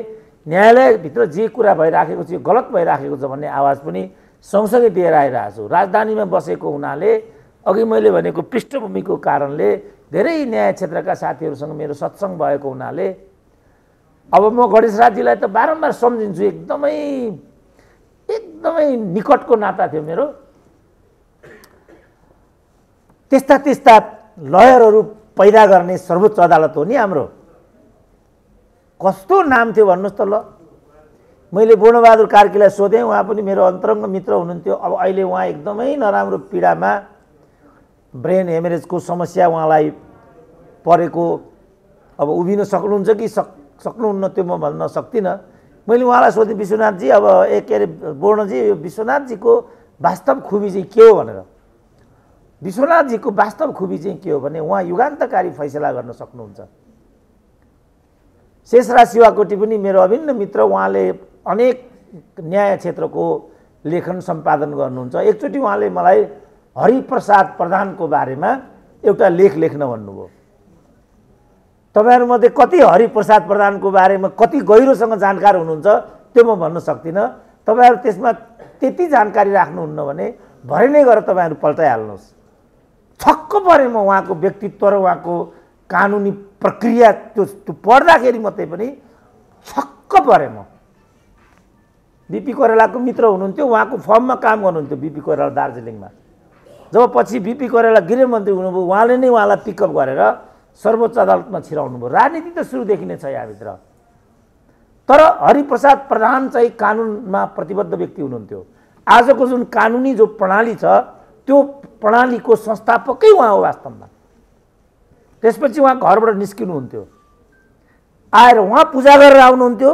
न्यायालयभित्र जे कुरा भइराखेको छ, गलत भइराखेको छ भन्ने आवाज पनि सँगसँगै दिएर आइरहेको छु। राजधानीमा बसेको हुनाले, अघि मैले भनेको पृष्ठभूमिको कारणले, धेरै न्याय क्षेत्रका साथीहरूसँग मेरो सत्सङ्ग भएको हुनाले अब म गणेश राजजीलाई त बारम्बार सम्झिन्छु। एकदमै निकटको नाता थियो मेरो। त्यस्ता लयरहरू पैदा गर्ने सर्वोच्च अदालत हो नि हाम्रो। कस्तो नाम थियो भन्नुहोस् त ल। मैले बोर्णबहादुर कार्कीलाई सोधेँ, उहाँ पनि मेरो अन्तरङ्ग मित्र हुनुहुन्थ्यो। अब अहिले उहाँ एकदमै नराम्रो पीडामा, ब्रेन हेमरेजको समस्या उहाँलाई परेको अब उभिन सक्नुहुन्छ कि सक्नुहुन्न त्यो म भन्न सक्दिनँ। मैले उहाँलाई सोधेँ विश्वनाथजी अब के अरे बोर्णजी विश्वनाथजीको वास्तव खुबी चाहिँ के हो भनेर। विश्वनाथजीको वास्तव खुबी चाहिँ के हो भने उहाँ युगान्तकारी फैसला गर्न सक्नुहुन्छ। शेषराज शिवाकोटी पनि मेरो अभिन्न मित्र, उहाँले अनेक न्याय क्षेत्रको लेखन सम्पादन गर्नुहुन्छ। एकचोटि उहाँले मलाई हरिप्रसाद प्रधानको बारेमा एउटा लेख लेख्न भन्नुभयो। तपाईँहरूमध्ये कति हरिप्रसाद प्रधानको बारेमा कति गहिरोसँग जानकार हुनुहुन्छ त्यो म भन्न सक्दिनँ। तपाईँहरू त्यसमा त्यति जानकारी राख्नुहुन्न भने भरे नै गएर तपाईँहरू पल्टाइहाल्नुहोस्। छक्क परेँ म उहाँको व्यक्तित्व र उहाँको कानुनी प्रक्रिया त्यो पढ्दाखेरि मात्रै पनि छक्क परेँ म। बिपी कोइरालाको मित्र हुनुहुन्थ्यो, उहाँको फर्ममा काम गर्नुहुन्थ्यो बिपी कोइराला दार्जिलिङमा। जब पछि बिपी कोइराला गृहमन्त्री हुनुभयो उहाँले नै उहाँलाई पिकअप गरेर सर्वोच्च अदालतमा छिराउनु भयो। राजनीति त सुरुदेखि नै छ यहाँभित्र। तर हरिप्रसाद प्रधान चाहिँ कानुनमा प्रतिबद्ध व्यक्ति हुनुहुन्थ्यो। आजको जुन कानुनी जो प्रणाली छ त्यो प्रणालीको संस्थापकै उहाँ हो वास्तवमा। त्यसपछि उहाँ घरबाट निस्किनुहुन्थ्यो, आएर उहाँ पूजा गरेर आउनुहुन्थ्यो,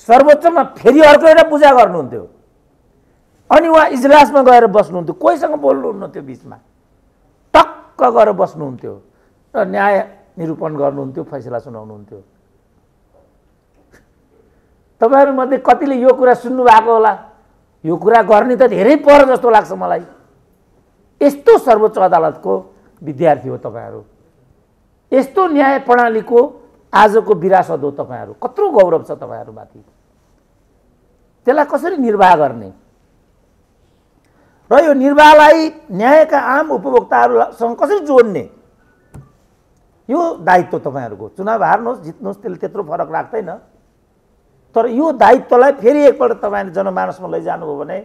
सर्वोच्चमा फेरि अर्को एउटा पूजा गर्नुहुन्थ्यो, अनि उहाँ इजलासमा गएर बस्नुहुन्थ्यो। कोहीसँग बोल्नुहुन्न त्यो बिचमा, टक्क गएर बस्नुहुन्थ्यो र न्याय निरूपण गर्नुहुन्थ्यो, फैसला सुनाउनुहुन्थ्यो। तपाईँहरूमध्ये कतिले यो कुरा सुन्नुभएको होला? यो कुरा गर्ने त धेरै पर जस्तो लाग्छ मलाई। यस्तो सर्वोच्च अदालतको विद्यार्थी हो तपाईँहरू, यस्तो न्याय प्रणालीको आजको विरासत हो तपाईँहरू। कत्रो गौरव छ तपाईँहरूमाथि। त्यसलाई कसरी निर्वाह गर्ने र यो निर्वाहलाई न्यायका आम उपभोक्ताहरूसँग कसरी जोड्ने, यो दायित्व तपाईँहरूको। चुनाव हार्नुहोस् जित्नुहोस् त्यसले त्यत्रो फरक राख्दैन, तर यो दायित्वलाई फेरि एकपल्ट तपाईँले जनमानसमा लैजानुभयो भने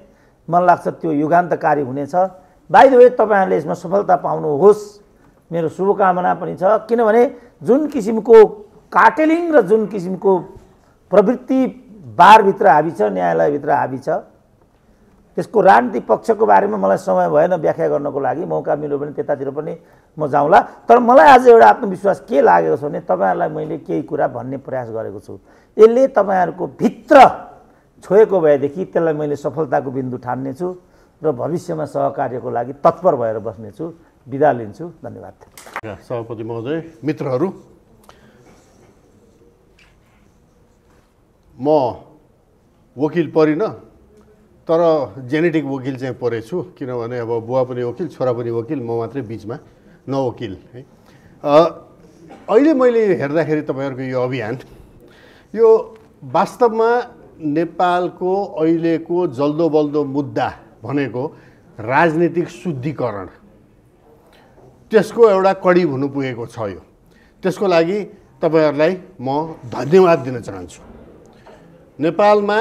मलाई लाग्छ त्यो युगान्तकारी हुनेछ। बाइ द वे तपाईँहरूले यसमा सफलता पाउनुहोस्, मेरो शुभकामना पनि छ। किनभने जुन किसिमको कार्टेलिङ र जुन किसिमको प्रवृत्ति बारभित्र हाबी छ, न्यायालयभित्र हाबी छ, त्यसको राजनीतिक पक्षको बारेमा मलाई समय भएन व्याख्या गर्नको लागि। मौका मिल्यो भने त्यतातिर पनि म जाउँला। तर मलाई आज एउटा आत्मविश्वास के लागेको छ भने तपाईँहरूलाई मैले केही कुरा भन्ने प्रयास गरेको छु। यसले तपाईँहरूको भित्र छोएको भएदेखि त्यसलाई मैले सफलताको बिन्दु ठान्नेछु र भविष्यमा सहकार्यको लागि तत्पर भएर बस्नेछु। बिदा लिन्छु। धन्यवाद। सभापति महोदय, मित्रहरू, म वकिल परिनँ तर जेनेटिक वकिल चाहिँ परेछु। किनभने अब बुवा पनि वकिल, छोरा पनि वकिल, म मात्रै बिचमा नवकिल है। अहिले मैले हेर्दाखेरि तपाईँहरूको यो अभियान यो वास्तवमा नेपालको अहिलेको जल्दो बल्दो मुद्दा भनेको राजनीतिक शुद्धिकरण, त्यसको एउटा कडी हुनु पुगेको छ। यो त्यसको लागि तपाईँहरूलाई म धन्यवाद दिन चाहन्छु। नेपालमा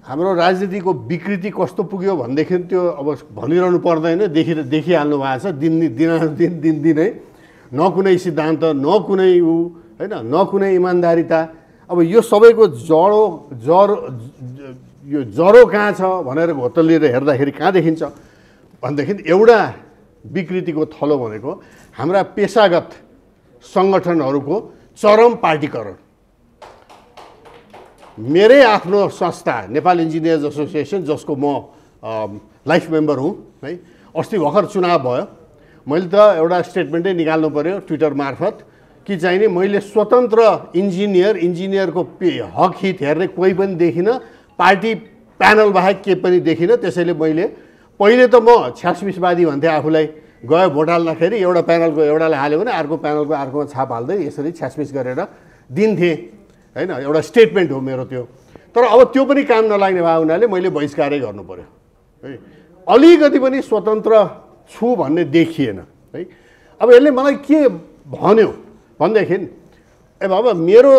हाम्रो राजनीतिको विकृति कस्तो पुग्यो भनेदेखि त्यो अब भनिरहनु पर्दैन, देखिहाल्नु भएको छ। दिनानुदिन दिनदिनै न कुनै सिद्धान्त, न कुनै होइन, न कुनै इमान्दारिता। अब यो सबैको जरो कहाँ छ भनेर घोत्तलिएर हेर्दाखेरि कहाँ देखिन्छ भनेदेखि एउटा विकृतिको थलो भनेको हाम्रा पेसागत सङ्गठनहरूको चरम पार्टीकरण। मेरै आफ्नो संस्था नेपाल इन्जिनियर्स एसोसिएसन, जसको म लाइफ मेम्बर हुँ है, अस्ति भर्खर चुनाव भयो। मैले त एउटा स्टेटमेन्टै निकाल्नु पर्यो ट्विटर मार्फत कि चाहिँ नि मैले स्वतन्त्र इन्जिनियरको हक हित हेर्ने कोही पनि देखिनँ, पार्टी प्यानल बाहेक केही पनि देखिनँ। त्यसैले मैले पहिले त म 66वादी भन्थेँ आफूलाई, गयो भोट हाल्दाखेरि एउटा प्यानलको एउटाले हाल्यो भने अर्को प्यानलको अर्कोमा छाप हाल्दै यसरी 66 गरेर दिन्थेँ होइन। एउटा स्टेटमेन्ट हो मेरो त्यो। तर अब त्यो पनि काम नलाग्ने भएको हुनाले मैले बहिष्कारै गर्नु पर्यो है। अलिकति पनि स्वतन्त्र छु भन्ने देखिएन है। अब यसले मलाई के भन्यो भनेदेखि अब मेरो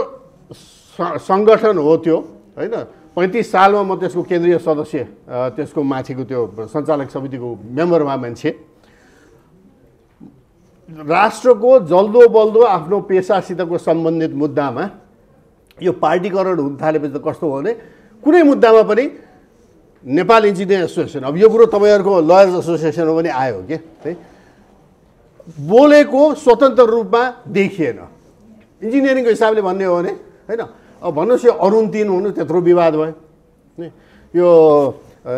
सङ्गठन हो त्यो होइन। 35 सालमा म त्यसको केन्द्रीय सदस्य, त्यसको माथिको त्यो सञ्चालक समितिको मेम्बरमा मान्छे। राष्ट्रको जल्दो बल्दो आफ्नो पेसासितको सम्बन्धित मुद्दामा यो पार्टीकरण हुन थालेपछि त कस्तो हो भने कुनै मुद्दामा पनि नेपाल इन्जिनियर एसोसिएसन, अब यो कुरो तपाईँहरूको लयर्स एसोसिएसनमा पनि आयो के है, बोलेको स्वतन्त्र रूपमा देखिएन। इन्जिनियरिङको हिसाबले भन्ने हो भने होइन, अब भन्नुहोस् यो अरुण 3 हुनु त्यत्रो विवाद भयो, यो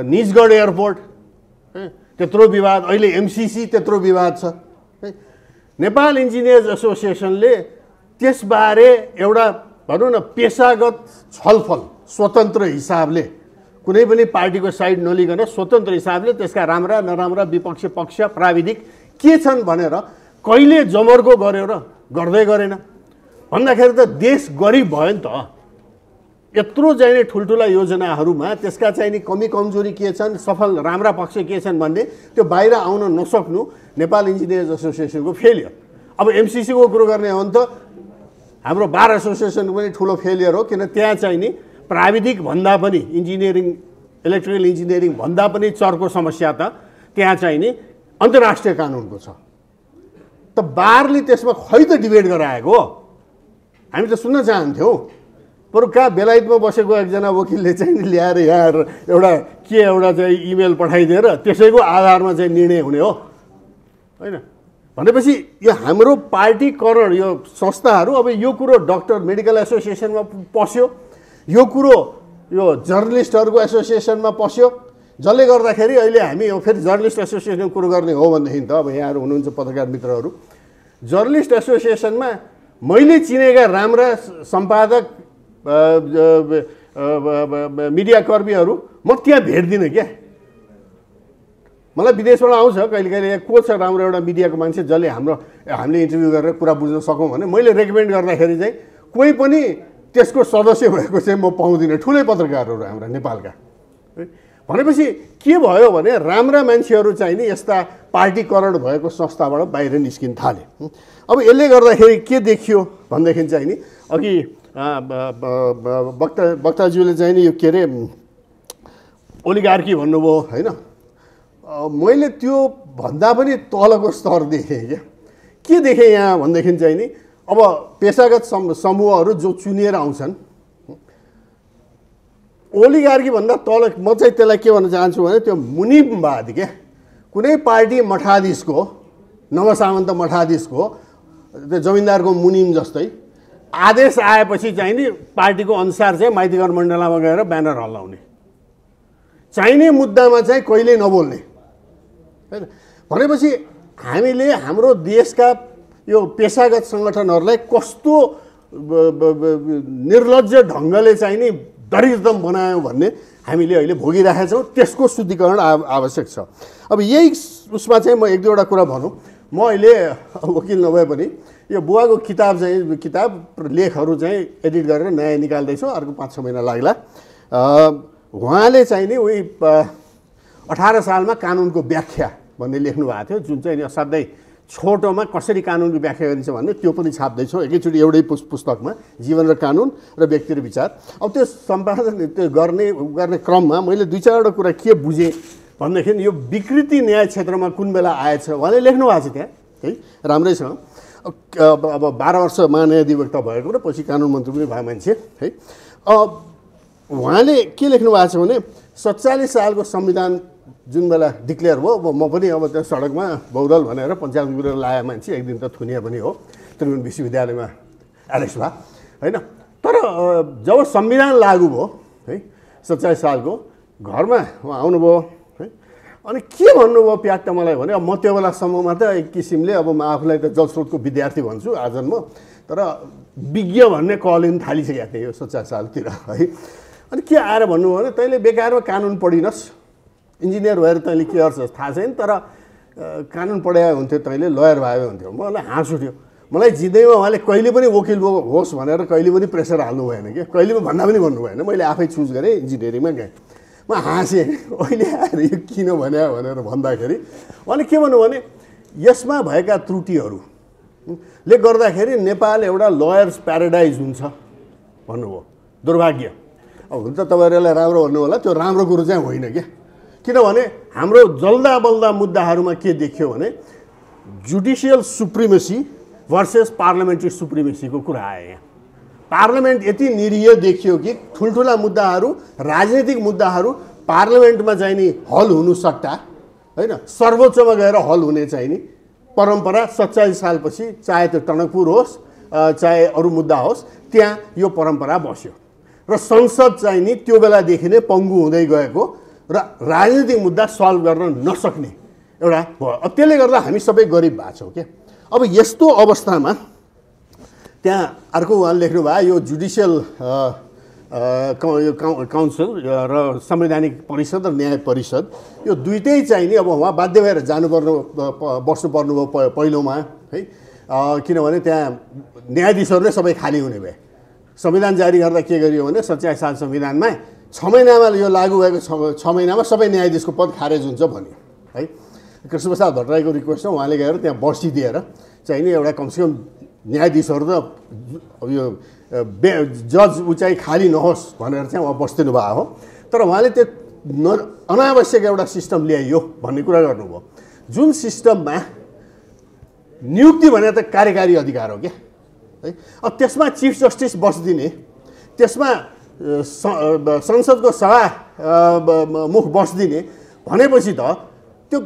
निजगढ एयरपोर्ट त्यत्रो विवाद, अहिले एमसिसी त्यत्रो विवाद छ। नेपाल इन्जिनियर्स एसोसिएसनले त्यसबारे एउटा भनौँ न पेसागत छलफल स्वतन्त्र हिसाबले, कुनै पनि पार्टीको साइड नलिकन स्वतन्त्र हिसाबले त्यसका राम्रा नराम्रा विपक्ष पक्ष प्राविधिक के छन् भनेर कहिले जमर्को गर्यो र गर्दै गरेन भन्दाखेरि त देश गरिब भयो नि त। यत्रो चाहिने ठुल्ठुला योजनाहरूमा त्यसका चाहिने कमी कमजोरी के छन्, सफल राम्रा पक्ष के छन् भन्ने त्यो बाहिर आउन नसक्नु नेपाल इन्जिनियर्स एसोसिएसनको फेलियर। अब एमसिसीको कुरो गर्ने हो भने त हाम्रो बार एसोसिएसनको पनि ठुलो फेलियर हो, किन त्यहाँ चाहिने प्राविधिक भन्दा पनि इन्जिनियरिङ इलेक्ट्रिकल इन्जिनियरिङ भन्दा पनि चर्को समस्या त त्यहाँ चाहिने अन्तर्राष्ट्रिय कानुनको छ। त बारले त्यसमा खै त डिबेट गराएको, हामी त सुन्न चाहन्थ्यौँ। बरु कहाँ बेलायतमा बसेको एकजना वकिलले चाहिँ ल्याएर यहाँ एउटा चाहिँ इमेल पठाइदिएर त्यसैको आधारमा चाहिँ निर्णय हुने हो होइन। भनेपछि यो हाम्रो पार्टीकरण, यो संस्थाहरू, अब यो कुरो डक्टर मेडिकल एसोसिएसनमा पस्यो, यो कुरो यो जर्नलिस्टहरूको एसोसिएसनमा पस्यो, जसले गर्दाखेरि अहिले हामी फेरि जर्नलिस्ट एसोसिएसनको कुरो गर्ने हो भनेदेखि त अब यहाँहरू हुनुहुन्छ पत्रकार मित्रहरू, जर्नलिस्ट एसोसिएसनमा मैले चिनेका राम्रा सम्पादक मिडियाकर्मीहरू म त्यहाँ भेट्दिनँ क्या। मलाई विदेशबाट आउँछ कहिले कहिले, यहाँ को छ राम्रो एउटा मिडियाको मान्छे जसले हामीले इन्टरभ्यू गरेर कुरा बुझ्न सकौँ भने मैले रेकमेन्ड गर्दाखेरि चाहिँ कोही पनि त्यसको सदस्य भएको चाहिँ म पाउँदिनँ, ठुलै पत्रकारहरू हाम्रा नेपालका। भनेपछि के भयो भने राम्रा मान्छेहरू चाहिँ नि यस्ता पार्टीकरण भएको संस्थाबाट बाहिर निस्किन थाले। अब यसले गर्दाखेरि के देखियो भनेदेखि चाहिँ नि अघि वक्ताज्यूले चाहिँ नि यो के अरे ओलिगार्की भन्नुभयो होइन, मैले त्यो भन्दा पनि तलको स्तर देखेँ क्या। के देखेँ यहाँ भनेदेखि चाहिँ नि अब पेसागत समूहहरू जो चुनिएर आउँछन्, ओलिगार्की भन्दा तल म चाहिँ त्यसलाई के भन्न चाहन्छु भने त्यो मुनिमवाद क्या। कुनै पार्टी मठाधीशको, नवसामन्त मठाधीशको, त्यो जमिनदारको मुनिम जस्तै आदेश आएपछि चाहिँ नि पार्टीको अनुसार चाहिँ माइतीघर मण्डलामा गएर ब्यानर हल्लाउने, चाहिने मुद्दामा चाहिँ कहिल्यै नबोल्ने होइन। भनेपछि हामीले हाम्रो देशका यो पेसागत सङ्गठनहरूलाई कस्तो निर्लज्ज ढङ्गले चाहिँ नि दरिद्रतम बनायौँ भन्ने हामीले अहिले भोगिरहेका छौँ। त्यसको शुद्धिकरण आवश्यक छ। अब यही उसमा चाहिँ म एक दुईवटा कुरा भनौँ। म अहिले वकिल नभए पनि यो बुवाको किताब लेखहरू चाहिँ एडिट गरेर नयाँ निकाल्दैछु, अर्को 5-6 महिना लाग्ला। उहाँले चाहिँ नि उही 18 सालमा कानुनको व्याख्या भन्ने लेख्नु भएको थियो, जुन चाहिँ असाध्यै छोटोमा कसरी कानुनको व्याख्या गरिन्छ भन्ने त्यो पनि छाप्दैछु एकैचोटि एउटै पुस्तकमा, जीवन र कानुन र व्यक्ति र विचार। अब त्यो सम्पादन त्यो गर्ने क्रममा मैले 2-4वटा कुरा के बुझेँ भनेदेखि यो विकृति न्याय क्षेत्रमा कुन बेला आएछ उहाँले लेख्नु भएको छ त्यहाँ है, राम्रै छ। अब 12 वर्ष महान्यायाधिवक्ता भएको र पछि कानुन मन्त्री पनि भएको मान्छे है। उहाँले के लेख्नु भएको छ भने 47 सालको संविधान जुन बेला डिक्लेयर भयो, अब म पनि अब त्यो सडकमा बहुदल भनेर पञ्चायत गरेर लाए मान्छे, एक दिन त थुनिया पनि हो, त्रिभुवन विश्वविद्यालयमा एरेस्ट भयो होइन। तर जब संविधान लागू भयो है 47 सालको, घरमा उहाँ आउनुभयो है, अनि के भन्नुभयो प्याट्ट मलाई भने, अब म त्यो बेलासम्ममा त एक किसिमले अब म आफूलाई त जलस्रोतको विद्यार्थी भन्छु आजन्म, तर विज्ञ भन्ने कलिन थालिसकेको थिएँ यो 47 सालतिर है। अनि के आएर भन्नुभयो भने तैँले बेकारमा कानुन पढिनस्, इन्जिनियर भएर तैँले के गर्छस् थाहा छैन, तर कानुन पढाए हुन्थ्यो, तैँले लयर भए हुन्थ्यो। मलाई हाँस उठ्यो। मलाई जिन्दगीमा उहाँले कहिले पनि वकिल होस् भनेर कहिले पनि प्रेसर हाल्नु भएन कि, कहिले पनि भन्दा पनि भन्नु भएन। मैले आफै चुज गरेँ, इन्जिनियरिङमा गएँ। म हाँसेँ, अहिले आएर यो किन भन्यो भनेर भन्दाखेरि उहाँले के भन्नु भने यसमा भएका त्रुटिहरूले गर्दाखेरि नेपाल एउटा लयर्स प्याराडाइज हुन्छ भन्नुभयो। दुर्भाग्य। अब हुन्छ तपाईँहरूलाई राम्रो भन्नु होला, त्यो राम्रो कुरो चाहिँ होइन क्या। किनभने हाम्रो जल्दा बल्दा मुद्दाहरूमा के देखियो भने जुडिसियल सुप्रिमेसी भर्सेस पार्लियामेन्ट्री सुप्रिमेसीको कुरा आयो। यहाँ पार्लियामेन्ट यति निरीह देखियो कि ठुल्ठुला मुद्दाहरू, राजनीतिक मुद्दाहरू पार्लियामेन्टमा चाहिँ नि हल हुनु सक्दा होइन, सर्वोच्चमा गएर हल हुने चाहिँ नि परम्परा 47 सालपछि चाहे त्यो टनकपुर होस् चाहे अरू मुद्दा होस् त्यहाँ यो परम्परा बस्यो र संसद चाहिँ नि त्यो बेलादेखि नै पङ्गु हुँदै गएको र राजनीतिक मुद्दा सल्भ गर्न नसक्ने एउटा भयो। अब त्यसले गर्दा हामी सबै गरिब भएको छौँ क्या। अब यस्तो अवस्थामा त्यहाँ अर्को उहाँले लेख्नुभयो यो जुडिसियल काउन्सिल र संवैधानिक परिषद र न्याय परिषद यो दुइटै चाहिँ नि अब उहाँ बाध्य भएर बस्नुपर्नु भयो पहिलोमा है, किनभने त्यहाँ न्यायाधीशहरू नै सबै खाली हुने भए। संविधान जारी गर्दा के गरियो भने 47 साल संविधानमा 6 महिनामा यो लागू भएको 6 महिनामा सबै न्यायाधीशको पद खारेज हुन्छ भन्यो है। कृष्णप्रसाद भट्टराईको रिक्वेस्टमा उहाँले गएर त्यहाँ बसिदिएर चाहिँ नि एउटा कमसेकम न्यायाधीशहरू त यो जज उचाइ खाली नहोस् भनेर चाहिँ उहाँ बस्दिनु भएको हो। तर उहाँले त्यो अनावश्यक एउटा सिस्टम ल्याइयो भन्ने कुरा गर्नुभयो। जुन सिस्टममा नियुक्ति भने त कार्यकारी अधिकार हो क्या है। अब त्यसमा चिफ जस्टिस बस्दिने, त्यसमा संसदको सभा मुख बस्दिने भनेपछि त त्यो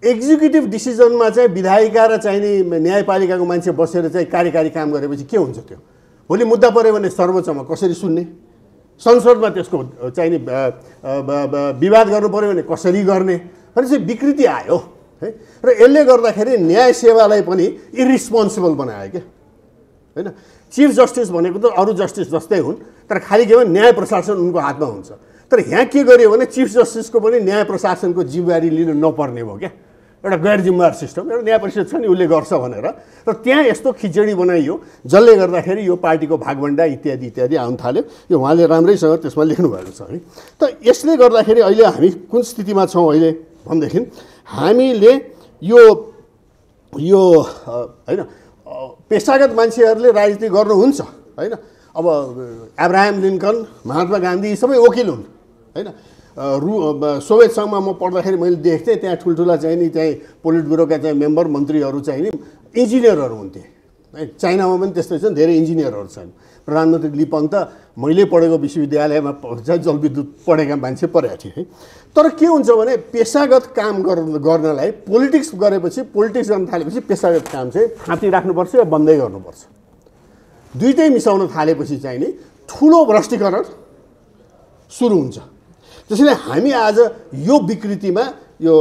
एक्जिक्युटिभ डिसिजनमा चाहिँ विधायिका र चाहिने न्यायपालिकाको मान्छे बसेर चाहिँ कार्यकारी काम गरेपछि के हुन्छ? त्यो भोलि मुद्दा पऱ्यो भने सर्वोच्चमा कसरी सुन्ने, संसदमा त्यसको चाहिने विवाद गर्नु पऱ्यो भने कसरी गर्ने भने चाहिँ विकृति आयो है। र यसले गर्दाखेरि न्याय सेवालाई पनि इरिस्पोन्सिबल बनायो क्या होइन। चिफ जस्टिस भनेको त अरू जस्टिस जस्तै हुन्, तर खालि के भने न्याय प्रशासन उनको हातमा हुन्छ। तर यहाँ के गरियो भने चिफ जस्टिसको पनि न्याय प्रशासनको जिम्मेवारी लिनु नपर्ने भयो क्या। एउटा गैर जिम्मेवार सिस्टम, एउटा न्याय परिषद छ नि उसले गर्छ भनेर। र त्यहाँ यस्तो खिचडी बनाइयो जसले गर्दाखेरि यो पार्टीको भागभण्डा इत्यादि इत्यादि आउन थाल्यो। यो उहाँले राम्रैसँग त्यसमा लेख्नुभएको छ है। त यसले गर्दाखेरि अहिले हामी कुन स्थितिमा छौँ अहिले भनेदेखि हामीले यो होइन पेसागत मान्छेहरूले राजनीति गर्नुहुन्छ होइन। अब अब्राहम लिङ्कन, महात्मा गान्धी सबै वकिल हुन् होइन। सोभियत सङ्घमा म पढ्दाखेरि मैले देख्थेँ त्यहाँ ठुल्ठुला चाहिँ नि त्यहीँ पोलिट ब्युरोका चाहिँ मेम्बर मन्त्रीहरू चाहिँ नि इन्जिनियरहरू हुन्थे है। चाइनामा पनि त्यस्तै छन्, धेरै इन्जिनियरहरू छन्। प्रधानमन्त्री लिपङ त मैले पढेको विश्वविद्यालयमा चाहिँ जलविद्युत पढेका मान्छे परेका थिए है। तर के हुन्छ भने पेसागत काम गर्नलाई पोलिटिक्स गरेपछि, पोलिटिक्स गर्न थालेपछि पेसागत काम चाहिँ थाँती राख्नुपर्छ या बन्दै गर्नुपर्छ। दुइटै मिसाउन थालेपछि चाहिँ नि ठुलो भ्रष्टीकरण सुरु हुन्छ। त्यसैले हामी आज यो विकृतिमा यो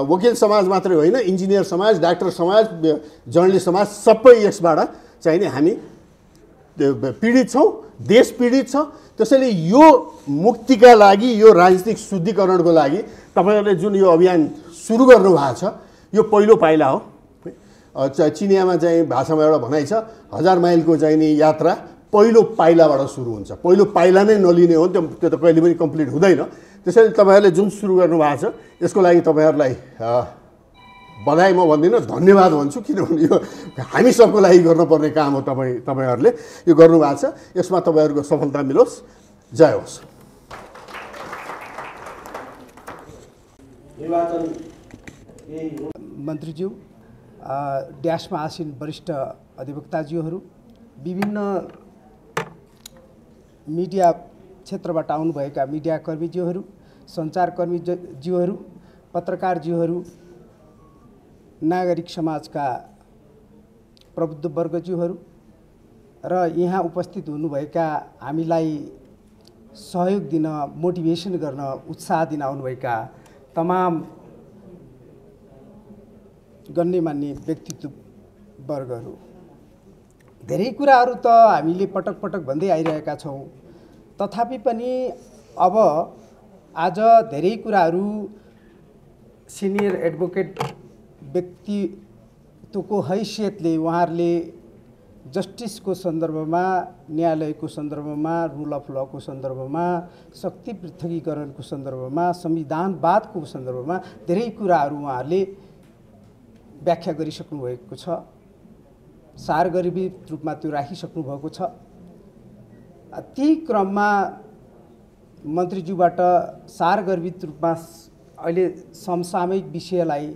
वकिल समाज मात्रै होइन, इन्जिनियर समाज, डाक्टर समाज, जर्नलिस्ट समाज सबै यसबाट चाहिँ नि हामी पीडित छौँ, देश पीडित छ। त्यसैले यो मुक्तिका लागि, यो राजनीतिक शुद्धिकरणको लागि तपाईँहरूले जुन यो अभियान सुरु गर्नुभएको छ यो पहिलो पाइला हो। चिनियामा चाहिँ भाषामा एउटा भनाइ छ, 1000 माइलको चाहिँ नि यात्रा पहिलो पाइलाबाट सुरु हुन्छ। पहिलो पाइला नै नलिने हो त्यो त कहिले पनि कम्प्लिट हुँदैन। त्यसैले तपाईँहरूले जुन सुरु गर्नुभएको छ यसको लागि तपाईँहरूलाई बधाई म भन्दिनँ, धन्यवाद भन्छु। किनभने यो हामी सबको लागि गर्नुपर्ने काम हो। तपाईँहरूले यो गर्नुभएको छ, यसमा तपाईँहरूको सफलता मिलोस्। जय होस्। मन्त्रीज्यू, ड्यासमा आसीन वरिष्ठ अधिवक्ताज्यूहरू, विभिन्न मिडिया क्षेत्रबाट आउनुभएका मिडियाकर्मीज्यूहरू, सञ्चारकर्मीज्यूहरू, पत्रकारज्यूहरू, नागरिक समाजका प्रबुद्ध वर्गज्यूहरू र यहाँ उपस्थित हुनुभएका हामीलाई सहयोग दिन, मोटिभेसन गर्न, उत्साह दिन आउनुभएका तमाम गण्यमान्य व्यक्तित्व वर्गहरू। धेरै कुराहरू त हामीले पटक पटक भन्दै आइरहेका छौँ, तथापि पनि अब आज धेरै कुराहरू सिनियर एडभोकेट व्यक्तित्वको हैसियतले उहाँहरूले जस्टिसको सन्दर्भमा, न्यायालयको सन्दर्भमा, रुल अफ लको सन्दर्भमा, शक्ति पृथकीकरणको सन्दर्भमा, संविधानवादको सन्दर्भमा धेरै कुराहरू उहाँहरूले व्याख्या गरिसक्नु भएको छ। सारगर्भित रूपमा त्यो राखिसक्नु भएको छ। त्यही क्रममा मन्त्रीज्यूबाट सारगर्भित रूपमा अहिले समसामयिक विषयलाई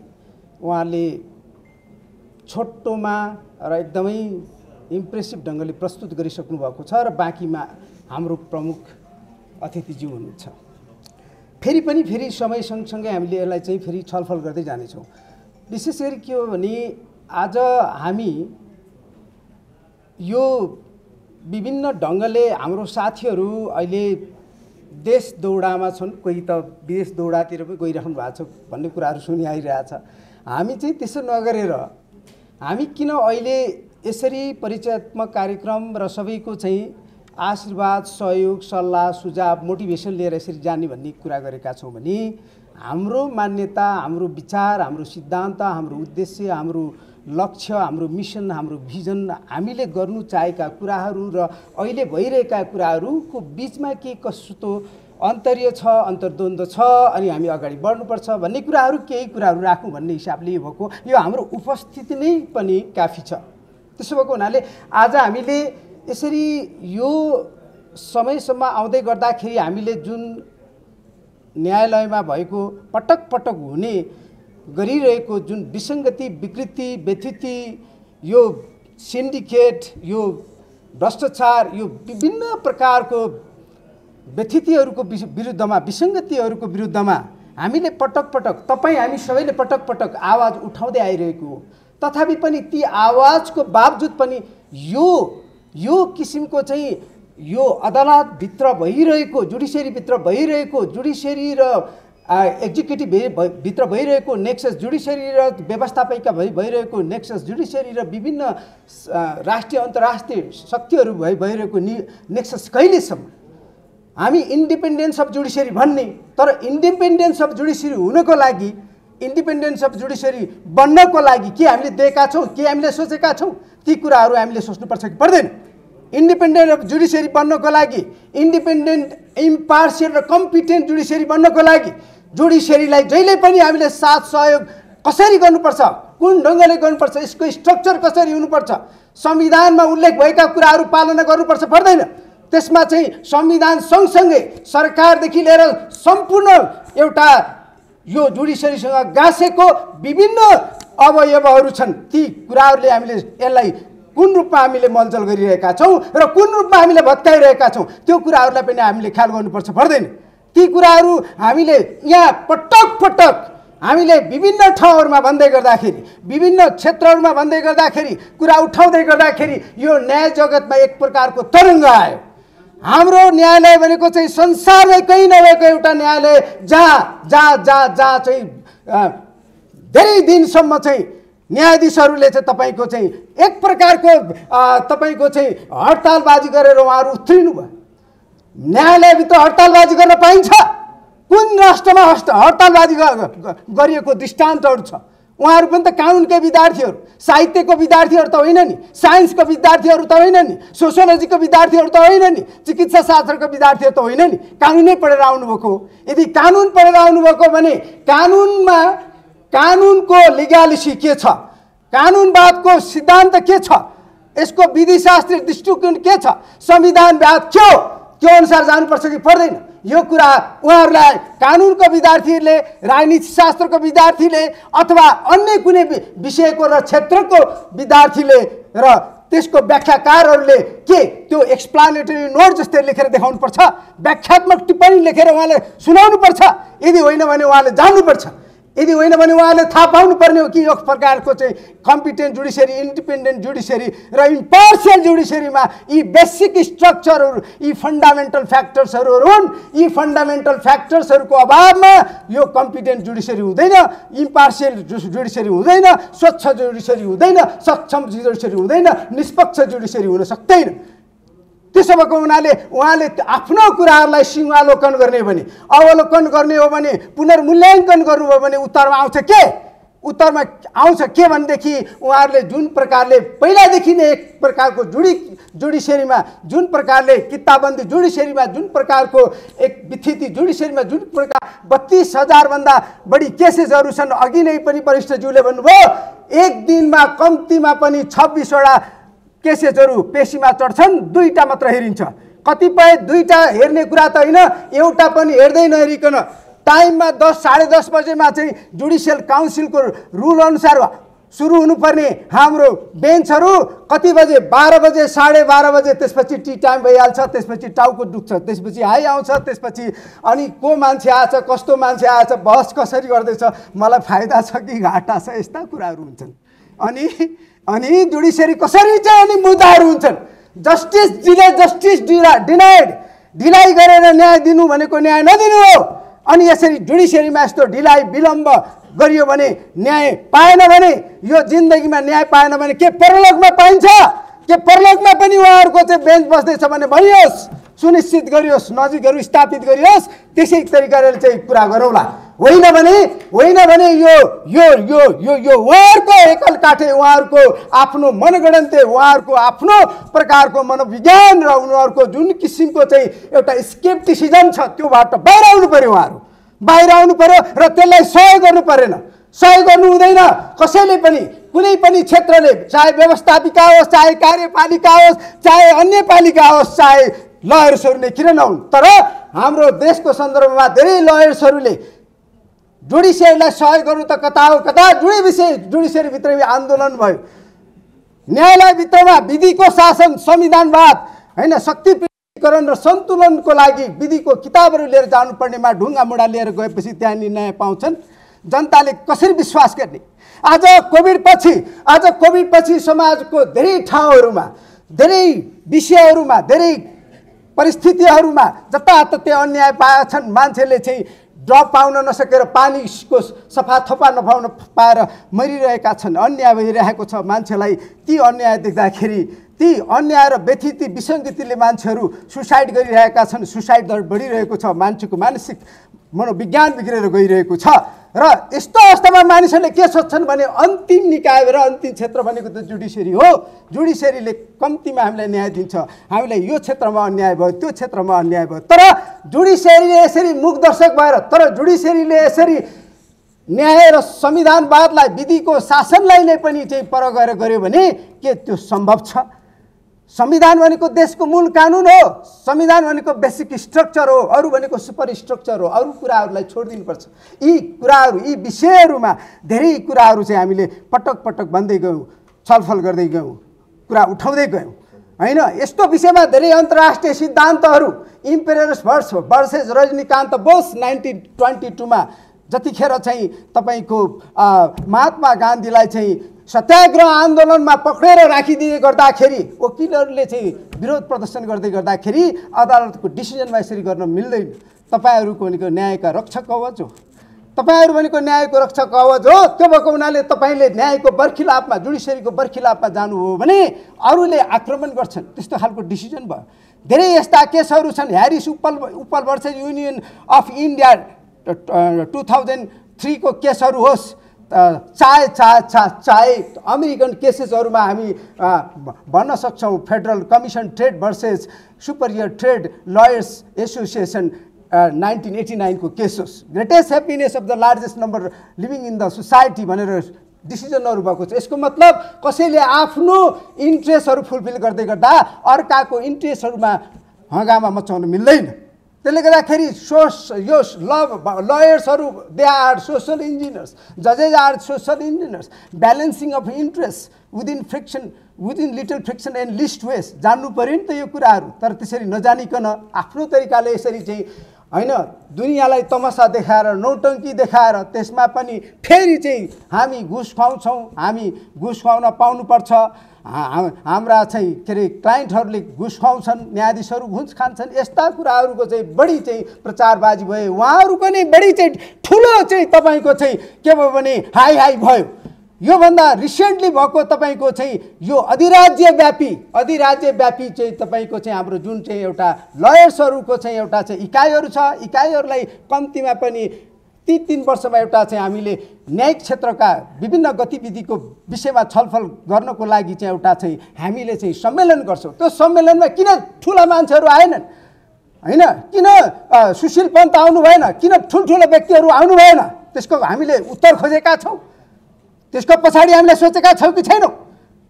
उहाँले छोटोमा र एकदमै इम्प्रेसिभ ढङ्गले प्रस्तुत गरिसक्नु भएको छ र बाँकीमा हाम्रो प्रमुख अतिथिज्यू हुनुहुन्छ। फेरि समय सँगसँगै हामीले यसलाई चाहिँ फेरि छलफल गर्दै जानेछौँ। विशेष गरी के हो भने आज हामी यो विभिन्न ढङ्गले हाम्रो साथीहरू अहिले देश दौडामा छन्, कोही त विदेश दौडातिर पनि गइराख्नु भएको छ भन्ने कुराहरू सुनि आइरहेछ। हामी चाहिँ त्यसो नगरेर हामी किन अहिले यसरी परिचयात्मक कार्यक्रम र सबैको चाहिँ आशीर्वाद, सहयोग, सल्लाह, सुझाव, मोटिभेसन लिएर यसरी जाने भन्ने कुरा गरेका छौँ भने हाम्रो मान्यता, हाम्रो विचार, हाम्रो सिद्धान्त, हाम्रो उद्देश्य, हाम्रो लक्ष्य, हाम्रो मिसन, हाम्रो भिजन, हामीले गर्नु चाहेका कुराहरू र अहिले भइरहेका कुराहरूको बिचमा के कस्तो अन्तर्य छ, अन्तर्द्वन्द्व छ अनि हामी अगाडि बढ्नुपर्छ भन्ने कुराहरू केही कुराहरू राखौँ भन्ने हिसाबले यो भएको, यो हाम्रो उपस्थिति नै पनि काफी छ। त्यसो भएको हुनाले आज हामीले यसरी यो समयसम्म आउँदै गर्दाखेरि हामीले जुन न्यायालयमा भएको पटक पटक हुने गरिरहेको जुन विसङ्गति, विकृति, व्यथिति, यो सिन्डिकेट, यो भ्रष्टाचार, यो विभिन्न प्रकारको व्यथितिहरूको विरुद्धमा, विसङ्गतिहरूको विरुद्धमा हामीले पटक पटक, तपाईँ हामी सबैले पटक पटक आवाज उठाउँदै आइरहेको हो। तथापि पनि ती आवाजको बावजुद पनि यो किसिमको चाहिँ यो अदालतभित्र भइरहेको, जुडिसियरीभित्र भइरहेको, जुडिसियरी र एक्जिक्युटिभ भित्र भइरहेको नेक्सस, जुडिसियरी र व्यवस्थापिका भइरहेको नेक्सस, जुडिसियरी र विभिन्न राष्ट्रिय अन्तर्राष्ट्रिय शक्तिहरू भइरहेको नेक्सस कहिलेसम्म? हामी इन्डिपेन्डेन्स अफ जुडिसियरी भन्ने, तर इन्डिपेन्डेन्स अफ जुडिसियरी हुनको लागि, इन्डिपेन्डेन्स अफ जुडिसियरी बन्नको लागि के हामीले दिएका छौँ, के हामीले सोचेका छौँ, ती कुराहरू हामीले सोच्नुपर्छ कि पर्दैन? इन्डिपेन्डेन्ट अफ जुडिसियरी बन्नको लागि, इन्डिपेन्डेन्ट, इम्पार्सियल र कम्पिटेन्ट जुडिसियरी बन्नको लागि जुडिसियरीलाई जहिले पनि हामीले साथ सहयोग कसरी गर्नुपर्छ, कुन ढङ्गले गर्नुपर्छ, यसको स्ट्रक्चर कसरी हुनुपर्छ, संविधानमा उल्लेख भएका कुराहरू पालना गर्नुपर्छ पर्दैन? त्यसमा चाहिँ संविधान सँगसँगै सरकारदेखि लिएर सम्पूर्ण एउटा यो जुडिसियरीसँग गाँसेको विभिन्न अवयवहरू छन्, ती कुराहरूले हामीले यसलाई कुन रूपमा हामीले मलजल गरिरहेका छौँ र कुन रूपमा हामीले भत्काइरहेका छौँ, त्यो कुराहरूलाई पनि हामीले ख्याल गर्नुपर्छ पर्दैन? ती कुराहरू हामीले यहाँ पटक पटक हामीले विभिन्न ठाउँहरूमा भन्दै गर्दाखेरि, विभिन्न क्षेत्रहरूमा भन्दै गर्दाखेरि, कुरा उठाउँदै गर्दाखेरि यो न्याय जगतमा एक प्रकारको तरङ्ग आयो। हाम्रो न्यायालय भनेको चाहिँ संसारमै कहीँ नभएको एउटा न्यायालय जहाँ चाहिँ धेरै दिनसम्म चाहिँ न्यायाधीशहरूले चाहिँ तपाईँको चाहिँ एक प्रकारको तपाईँको चाहिँ हडतालबाजी गरेर उहाँहरू उत्रिनु भयो। न्यायालयभित्र हडतालबाजी गर्न पाइन्छ? कुन राष्ट्रमा हडतालबाजी गरिएको दृष्टान्तहरू छ? उहाँहरू पनि त कानुनकै विद्यार्थीहरू, साहित्यको विद्यार्थीहरू त होइन नि, साइन्सको विद्यार्थीहरू त होइन नि, सोसियोलोजीको विद्यार्थीहरू त होइन नि, चिकित्सा शास्त्रको विद्यार्थीहरू त होइन नि, कानुनै पढेर आउनुभएको। यदि कानुन पढेर आउनुभएको भने कानुनमा कानुनको लिगालिसी के छ, कानुनवादको सिद्धान्त के छ, यसको विधिशास्त्रीय दृष्टिकोण के छ, संविधानवाद के हो, त्यो अनुसार जानुपर्छ कि पर्दैन? यो कुरा उहाँहरूलाई कानुनको विद्यार्थीहरूले, राजनीति शास्त्रको विद्यार्थीले अथवा अन्य कुनै विषयको र क्षेत्रको विद्यार्थीले र त्यसको व्याख्याकारहरूले के त्यो एक्सप्लानेटरी नोट जस्तै लेखेर देखाउनुपर्छ, व्याख्यात्मक टिप्पणी लेखेर उहाँले सुनाउनुपर्छ? यदि होइन भने उहाँले जान्नुपर्छ, यदि होइन भने उहाँले थाहा पाउनुपर्ने हो कि यो प्रकारको चाहिँ कम्पिटेन्ट जुडिसियरी, इन्डिपेन्डेन्ट जुडिसियरी र इम्पार्सियल जुडिसियरीमा यी बेसिक स्ट्रक्चरहरू, यी फन्डामेन्टल फ्याक्टर्सहरू हुन्। यी फन्डामेन्टल फ्याक्टर्सहरूको अभावमा यो कम्पिटेन्ट जुडिसियरी हुँदैन, इम्पार्सियल जुडिसियरी हुँदैन, स्वच्छ जुडिसियरी हुँदैन, सक्षम जुडिसियरी हुँदैन, निष्पक्ष जुडिसियरी हुन सक्दैन। त्यसो भएको हुनाले उहाँले आफ्नो कुराहरूलाई सिंहावलोकन गर्ने हो भने, अवलोकन गर्ने हो भने, पुनर्मूल्याङ्कन गर्नुभयो भने उत्तरमा आउँछ के? उत्तरमा आउँछ के भनेदेखि उहाँहरूले जुन प्रकारले पहिलादेखि नै एक प्रकारको जुडिसियरीमा, जुन प्रकारले किताबन्दी जुडिसियरीमा, जुन प्रकारको एक विथिति जुडिसियरीमा, जुन प्रकार 32,000 भन्दा बढी केसेसहरू छन्। अघि नै पनि वरिष्ठज्यूले भन्नुभयो एक दिनमा कम्तीमा पनि 26 वटा केसेसहरू पेशीमा चढ्छन्, 2टा मात्र हेरिन्छ। कतिपय 2टा हेर्ने कुरा त होइन, एउटा पनि हेर्दै नहेरिकन टाइममा 10 साढे 10 बजेमा चाहिँ जुडिसियल काउन्सिलको रुल अनुसार सुरु हुनुपर्ने हाम्रो बेन्चहरू कति बजे 12 बजे 12:30 बजे त्यसपछि टी टाइम भइहाल्छ त्यसपछि टाउको दुख्छ त्यसपछि हाई आउँछ त्यसपछि अनि को मान्छे आएछ कस्तो मान्छे आएछ बहस कसरी गर्दैछ मलाई फाइदा छ कि घाटा छ यस्ता कुराहरू हुन्छन् अनि जुडिसियरी कसरी चाहिँ अनि मुद्दाहरू हुन्छन् जस्टिस डिनाइड ढिलाइ गरेर न्याय दिनु भनेको न्याय नदिनु हो अनि यसरी जुडिसियरीमा यस्तो ढिलाइ विलम्ब गरियो भने न्याय पाएन भने यो जिन्दगीमा न्याय पाएन भने के परलोकमा पाइन्छ के परलोकमा पनि उहाँहरूको चाहिँ बेन्च बस्दैछ भने भनियोस् सुनिश्चित गरियोस् नजिकहरू स्थापित गरियोस् त्यसै तरिकाले चाहिँ कुरा गरौँला होइन भने यो उहाँहरूको एकल काठे उहाँहरूको आफ्नो मनगणन्ते उहाँहरूको आफ्नो प्रकारको मनोविज्ञान र उनीहरूको जुन किसिमको चाहिँ एउटा स्केप्टिसिजम छ त्योबाट बाहिर आउनु पर्यो उहाँहरू बाहिर आउनु पर्यो र त्यसलाई सहयोग गर्नु परेन सहयोग गर्नु हुँदैन कसैले पनि कुनै पनि क्षेत्रले चाहे व्यवस्थापिका होस् चाहे कार्यपालिका होस् चाहे अन्य पालिका होस् चाहे लयर्सहरूले किन नहुन् तर हाम्रो देशको सन्दर्भमा धेरै लयर्सहरूले जुडिसियरीलाई सहयोग गर्नु त कता हो कता जुडिसियरीभित्र आन्दोलन भयो न्यायालयभित्रमा विधिको शासन संविधानवाद होइन शक्तिकरण र सन्तुलनको लागि विधिको किताबहरू लिएर जानुपर्नेमा ढुङ्गा मुढा लिएर गएपछि त्यहाँ न्याय पाउँछन् जनताले कसरी विश्वास गर्ने आज कोभिड पछि समाजको धेरै ठाउँहरूमा धेरै विषयहरूमा धेरै परिस्थितिहरूमा जताततै अन्याय पाएछन् मान्छेले चाहिँ ड्रप पाउन नसकेर पानीको सफा थोपा नपाउन पाएर मरिरहेका छन् अन्याय भइरहेको छ मान्छेलाई ती अन्याय देख्दाखेरि ती अन्याय र व्यथित विसङ्गतिले मान्छेहरू सुसाइड गरिरहेका छन् सुसाइड दर बढिरहेको छ मान्छेको मानसिक मनोविज्ञान बिग्रेर गइरहेको छ र यस्तो अवस्थामा मानिसहरूले के सोच्छन् भने अन्तिम निकाय र अन्तिम क्षेत्र भनेको त जुडिसियरी हो जुडिसियरीले कम्तीमा हामीलाई न्याय दिन्छ हामीलाई यो क्षेत्रमा अन्याय भयो त्यो क्षेत्रमा अन्याय भयो तर जुडिसियरीले यसरी मुखदर्शक भएर तर जुडिसियरीले यसरी न्याय र संविधानवादलाई विधिको शासनलाई नै पनि चाहिँ पर गएर गर्यो भने के त्यो सम्भव छ संविधान भनेको देशको मूल कानुन हो संविधान भनेको बेसिक स्ट्रक्चर हो अरू भनेको सुपर स्ट्रक्चर हो अरू कुराहरूलाई छोडिदिनुपर्छ यी कुराहरू यी विषयहरूमा धेरै कुराहरू चाहिँ हामीले पटक पटक भन्दै गयौँ छलफल गर्दै गयौँ कुरा उठाउँदै गयौँ होइन यस्तो विषयमा धेरै अन्तर्राष्ट्रिय सिद्धान्तहरू इम्पेरियलिस्ट भर्सेस रजनीकान्त बोस 1922 मा जतिखेर चाहिँ तपाईँको महात्मा गान्धीलाई चाहिँ सत्याग्रह आन्दोलनमा पक्रेर राखिदिए गर्दाखेरि वकिलहरूले चाहिँ विरोध प्रदर्शन गर्दै गर्दाखेरि अदालतको डिसिजनमा यसरी गर्न मिल्दैन तपाईँहरूको भनेको न्यायका रक्षक आवाज हो तपाईँहरू भनेको न्यायको रक्षक आवाज हो त्यो भएको हुनाले तपाईँले न्यायको बर्खिलाफमा जुडिसियरीको बर्खिलाफमा जानु हो भने अरूले आक्रमण गर्छन् त्यस्तो खालको डिसिजन भयो धेरै यस्ता केसहरू छन् ह्यारिस उपल भर्सेस युनियन अफ इन्डिया 2003 को केसहरू होस् चाहे अमेरिकन केसेसहरूमा हामी भन्न सक्छौँ federal commission trade versus superior trade liars association 1989 को cases greatest happiness of the largest number living in the society भनेर डिसिजनहरू भएको छ यसको मतलब कसैले आफ्नो इन्ट्रेस्टहरू फुलफिल गर्दै गर्दा अर्काको इन्ट्रेस्टहरूमा हँगामा मचाउन मिल्दैन त्यसले गर्दाखेरि यो लयर्सहरू दे आर सोसल इन्जिनियर्स जजेस are social engineers balancing of interest within little friction and least waste जान्नु पऱ्यो नि त यो कुराहरू तर त्यसरी नजानिकन आफ्नो तरिकाले यसरी चाहिँ होइन दुनियाँलाई तमासा देखाएर नौटङ्की देखाएर त्यसमा पनि फेरि चाहिँ हामी घुस खुवाउँछौँ हामी घुस खुवाउन पाउनुपर्छ हाम्रा चाहिँ के अरे क्लाइन्टहरूले घुस खुवाउँछन् न्यायाधीशहरू घुस खान्छन् यस्ता कुराहरूको चाहिँ बढी चाहिँ प्रचारबाजी भयो उहाँहरूको नै बढी चाहिँ ठुलो चाहिँ तपाईँको चाहिँ के भयो भने हाई भयो योभन्दा रिसेन्टली भएको तपाईँको चाहिँ यो अधिराज्यव्यापी चाहिँ तपाईँको चाहिँ हाम्रो जुन चाहिँ एउटा लयर्सहरूको चाहिँ एउटा चाहिँ इकाइहरू छ इकाइहरूलाई कम्तीमा पनि 3 वर्षमा एउटा चाहिँ हामीले न्यायिक क्षेत्रका विभिन्न गतिविधिको विषयमा छलफल गर्नको लागि चाहिँ एउटा चाहिँ हामीले चाहिँ सम्मेलन गर्छौँ त्यो सम्मेलनमा किन ठुला मान्छेहरू आएनन् हैन किन सुशील पन्त आउनु भएन किन ठुल्ठुलो व्यक्तिहरू आउनु भएन त्यसको हामीले उत्तर खोजेका छौँ त्यसको पछाडि हामीले सोचेका छौँ कि छैनौँ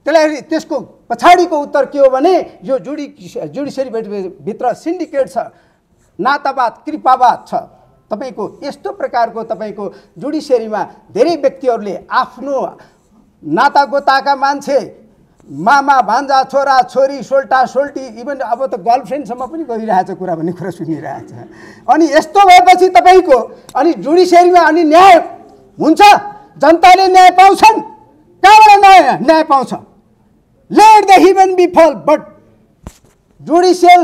त्यसलाई त्यसको पछाडिको उत्तर के हो भने यो जुडिसियरी भित्र सिन्डिकेट छ नातावाद कृपावाद छ तपाईँको यस्तो प्रकारको तपाईँको जुडिसियरीमा धेरै व्यक्तिहरूले आफ्नो नाता गोताका मान्छे, मामा भान्जा छोरा छोरी सोल्टा सोल्टी, इभन अब त गर्लफ्रेन्डसम्म पनि गरिरहेछ कुरा भन्ने कुरा सुनिरहेछ। अनि यस्तो भएपछि तपाईँको अनि जुडिसियरीमा अनि न्याय हुन्छ, जनताले न्याय पाउँछन्। कहाँबाट न्याय पाउँछ? लेट द ह्युमन बी फल, बट जुडिसियल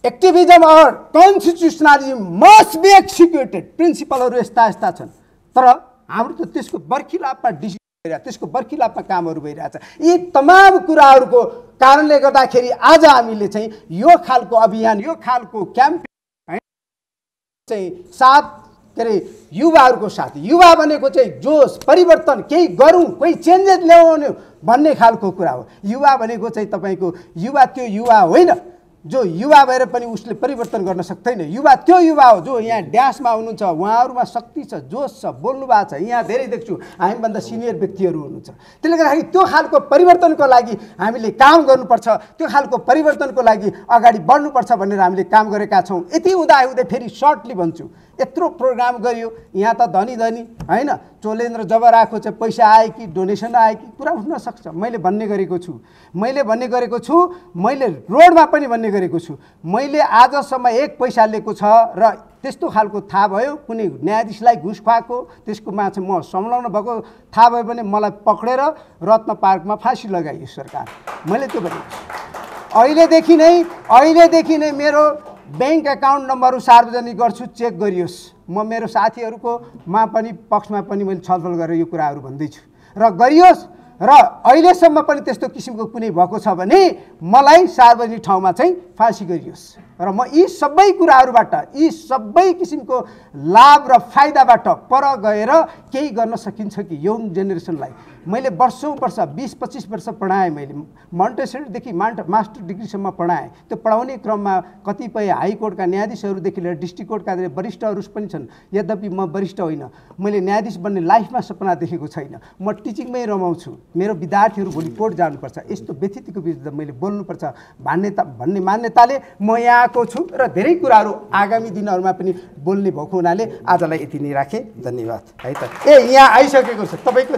एक्टिभिजम और कन्स्टिट्युसनलिजम मस्ट बी एक्जिक्युटेड। प्रिन्सिपलहरू यस्ता यस्ता छन्, तर हाम्रो त त्यसको बर्खिलापमा त्यसको बर्खिलापमा कामहरू भइरहेछ। यी तमाम कुराहरूको कारणले गर्दाखेरि आज हामीले चाहिँ यो खालको अभियान, यो खालको क्याम्पेन चाहिँ साथ के अरे युवाहरूको साथ, युवा भनेको चाहिँ जोस, परिवर्तन, केही गरौँ, कोही चेन्जेस ल्याउनु भन्ने खालको कुरा हो। युवा भनेको चाहिँ तपाईँको युवा त्यो युवा होइन जो युवा भएर पनि उसले परिवर्तन गर्न सक्दैन। युवा त्यो युवा हो जो यहाँ ड्यासमा हुनुहुन्छ, उहाँहरूमा शक्ति छ, जोस छ, बोल्नु भएको छ। यहाँ धेरै देख्छु हामीभन्दा सिनियर व्यक्तिहरू हुनुहुन्छ। त्यसले गर्दाखेरि त्यो खालको परिवर्तनको लागि हामीले काम गर्नुपर्छ, त्यो खालको परिवर्तनको लागि अगाडि बढ्नुपर्छ भनेर हामीले काम गरेका छौँ। यति हुँदै फेरि सर्टली भन्छु, यत्रो प्रोग्राम गरियो, यहाँ त धनी धनी होइन, चोलेन्द्र जबर आएको चाहिँ पैसा आयो कि डोनेसन आयो कि कुरा उठ्न सक्छ। मैले भन्ने गरेको छु, मैले रोडमा पनि भन्ने गरेको छु, मैले आजसम्म एक पैसा लिएको छ र त्यस्तो खालको थाहा भयो कुनै न्यायाधीशलाई घुस खुवाएको, त्यसको माथि म संलग्न भएको थाहा भयो भने मलाई पक्रेर रत्न पार्कमा फाँसी लगाइयो सरकार। मैले त्यो भनेको छु। अहिलेदेखि नै मेरो बैंक अकाउन्ट नम्बरहरू सार्वजनिक गर्छु, चेक गरियोस्। म मेरो साथीहरूको पनि पक्षमा पनि मैले छलफल गरेर यो कुराहरू भन्दैछु र गरियोस्। र अहिलेसम्म पनि त्यस्तो किसिमको कुनै भएको छ भने मलाई सार्वजनिक ठाउँमा चाहिँ फाँसी गरियोस्। र म यी सबै कुराहरूबाट, यी सबै किसिमको लाभ र फाइदाबाट पर गएर केही गर्न सकिन्छ कि यङ जेनेरेसनलाई। मैले वर्षौँ वर्ष 20-25 वर्ष पढाएँ। मैले मोन्टेसरीदेखि मास्टर डिग्रीसम्म पढाएँ। त्यो पढाउने क्रममा कतिपय हाइकोर्टका न्यायाधीशहरूदेखि लिएर डिस्ट्रिक्ट कोर्टका वरिष्ठहरू पनि छन्। यद्यपि म वरिष्ठ होइन, मैले न्यायाधीश बन्ने लाइफमा सपना देखेको छैन। म टिचिङमै रमाउँछु। मेरो विद्यार्थीहरू भोलि कोर्ट जानुपर्छ, यस्तो व्यथितिको विरुद्ध मैले बोल्नुपर्छ भन्ने मान्यताले म यहाँ आएको छु र धेरै कुराहरू आगामी दिनहरूमा पनि बोल्ने भएको हुनाले आजलाई यति नै राखेँ। धन्यवाद। है त यहाँ आइसकेको छ तपाईँको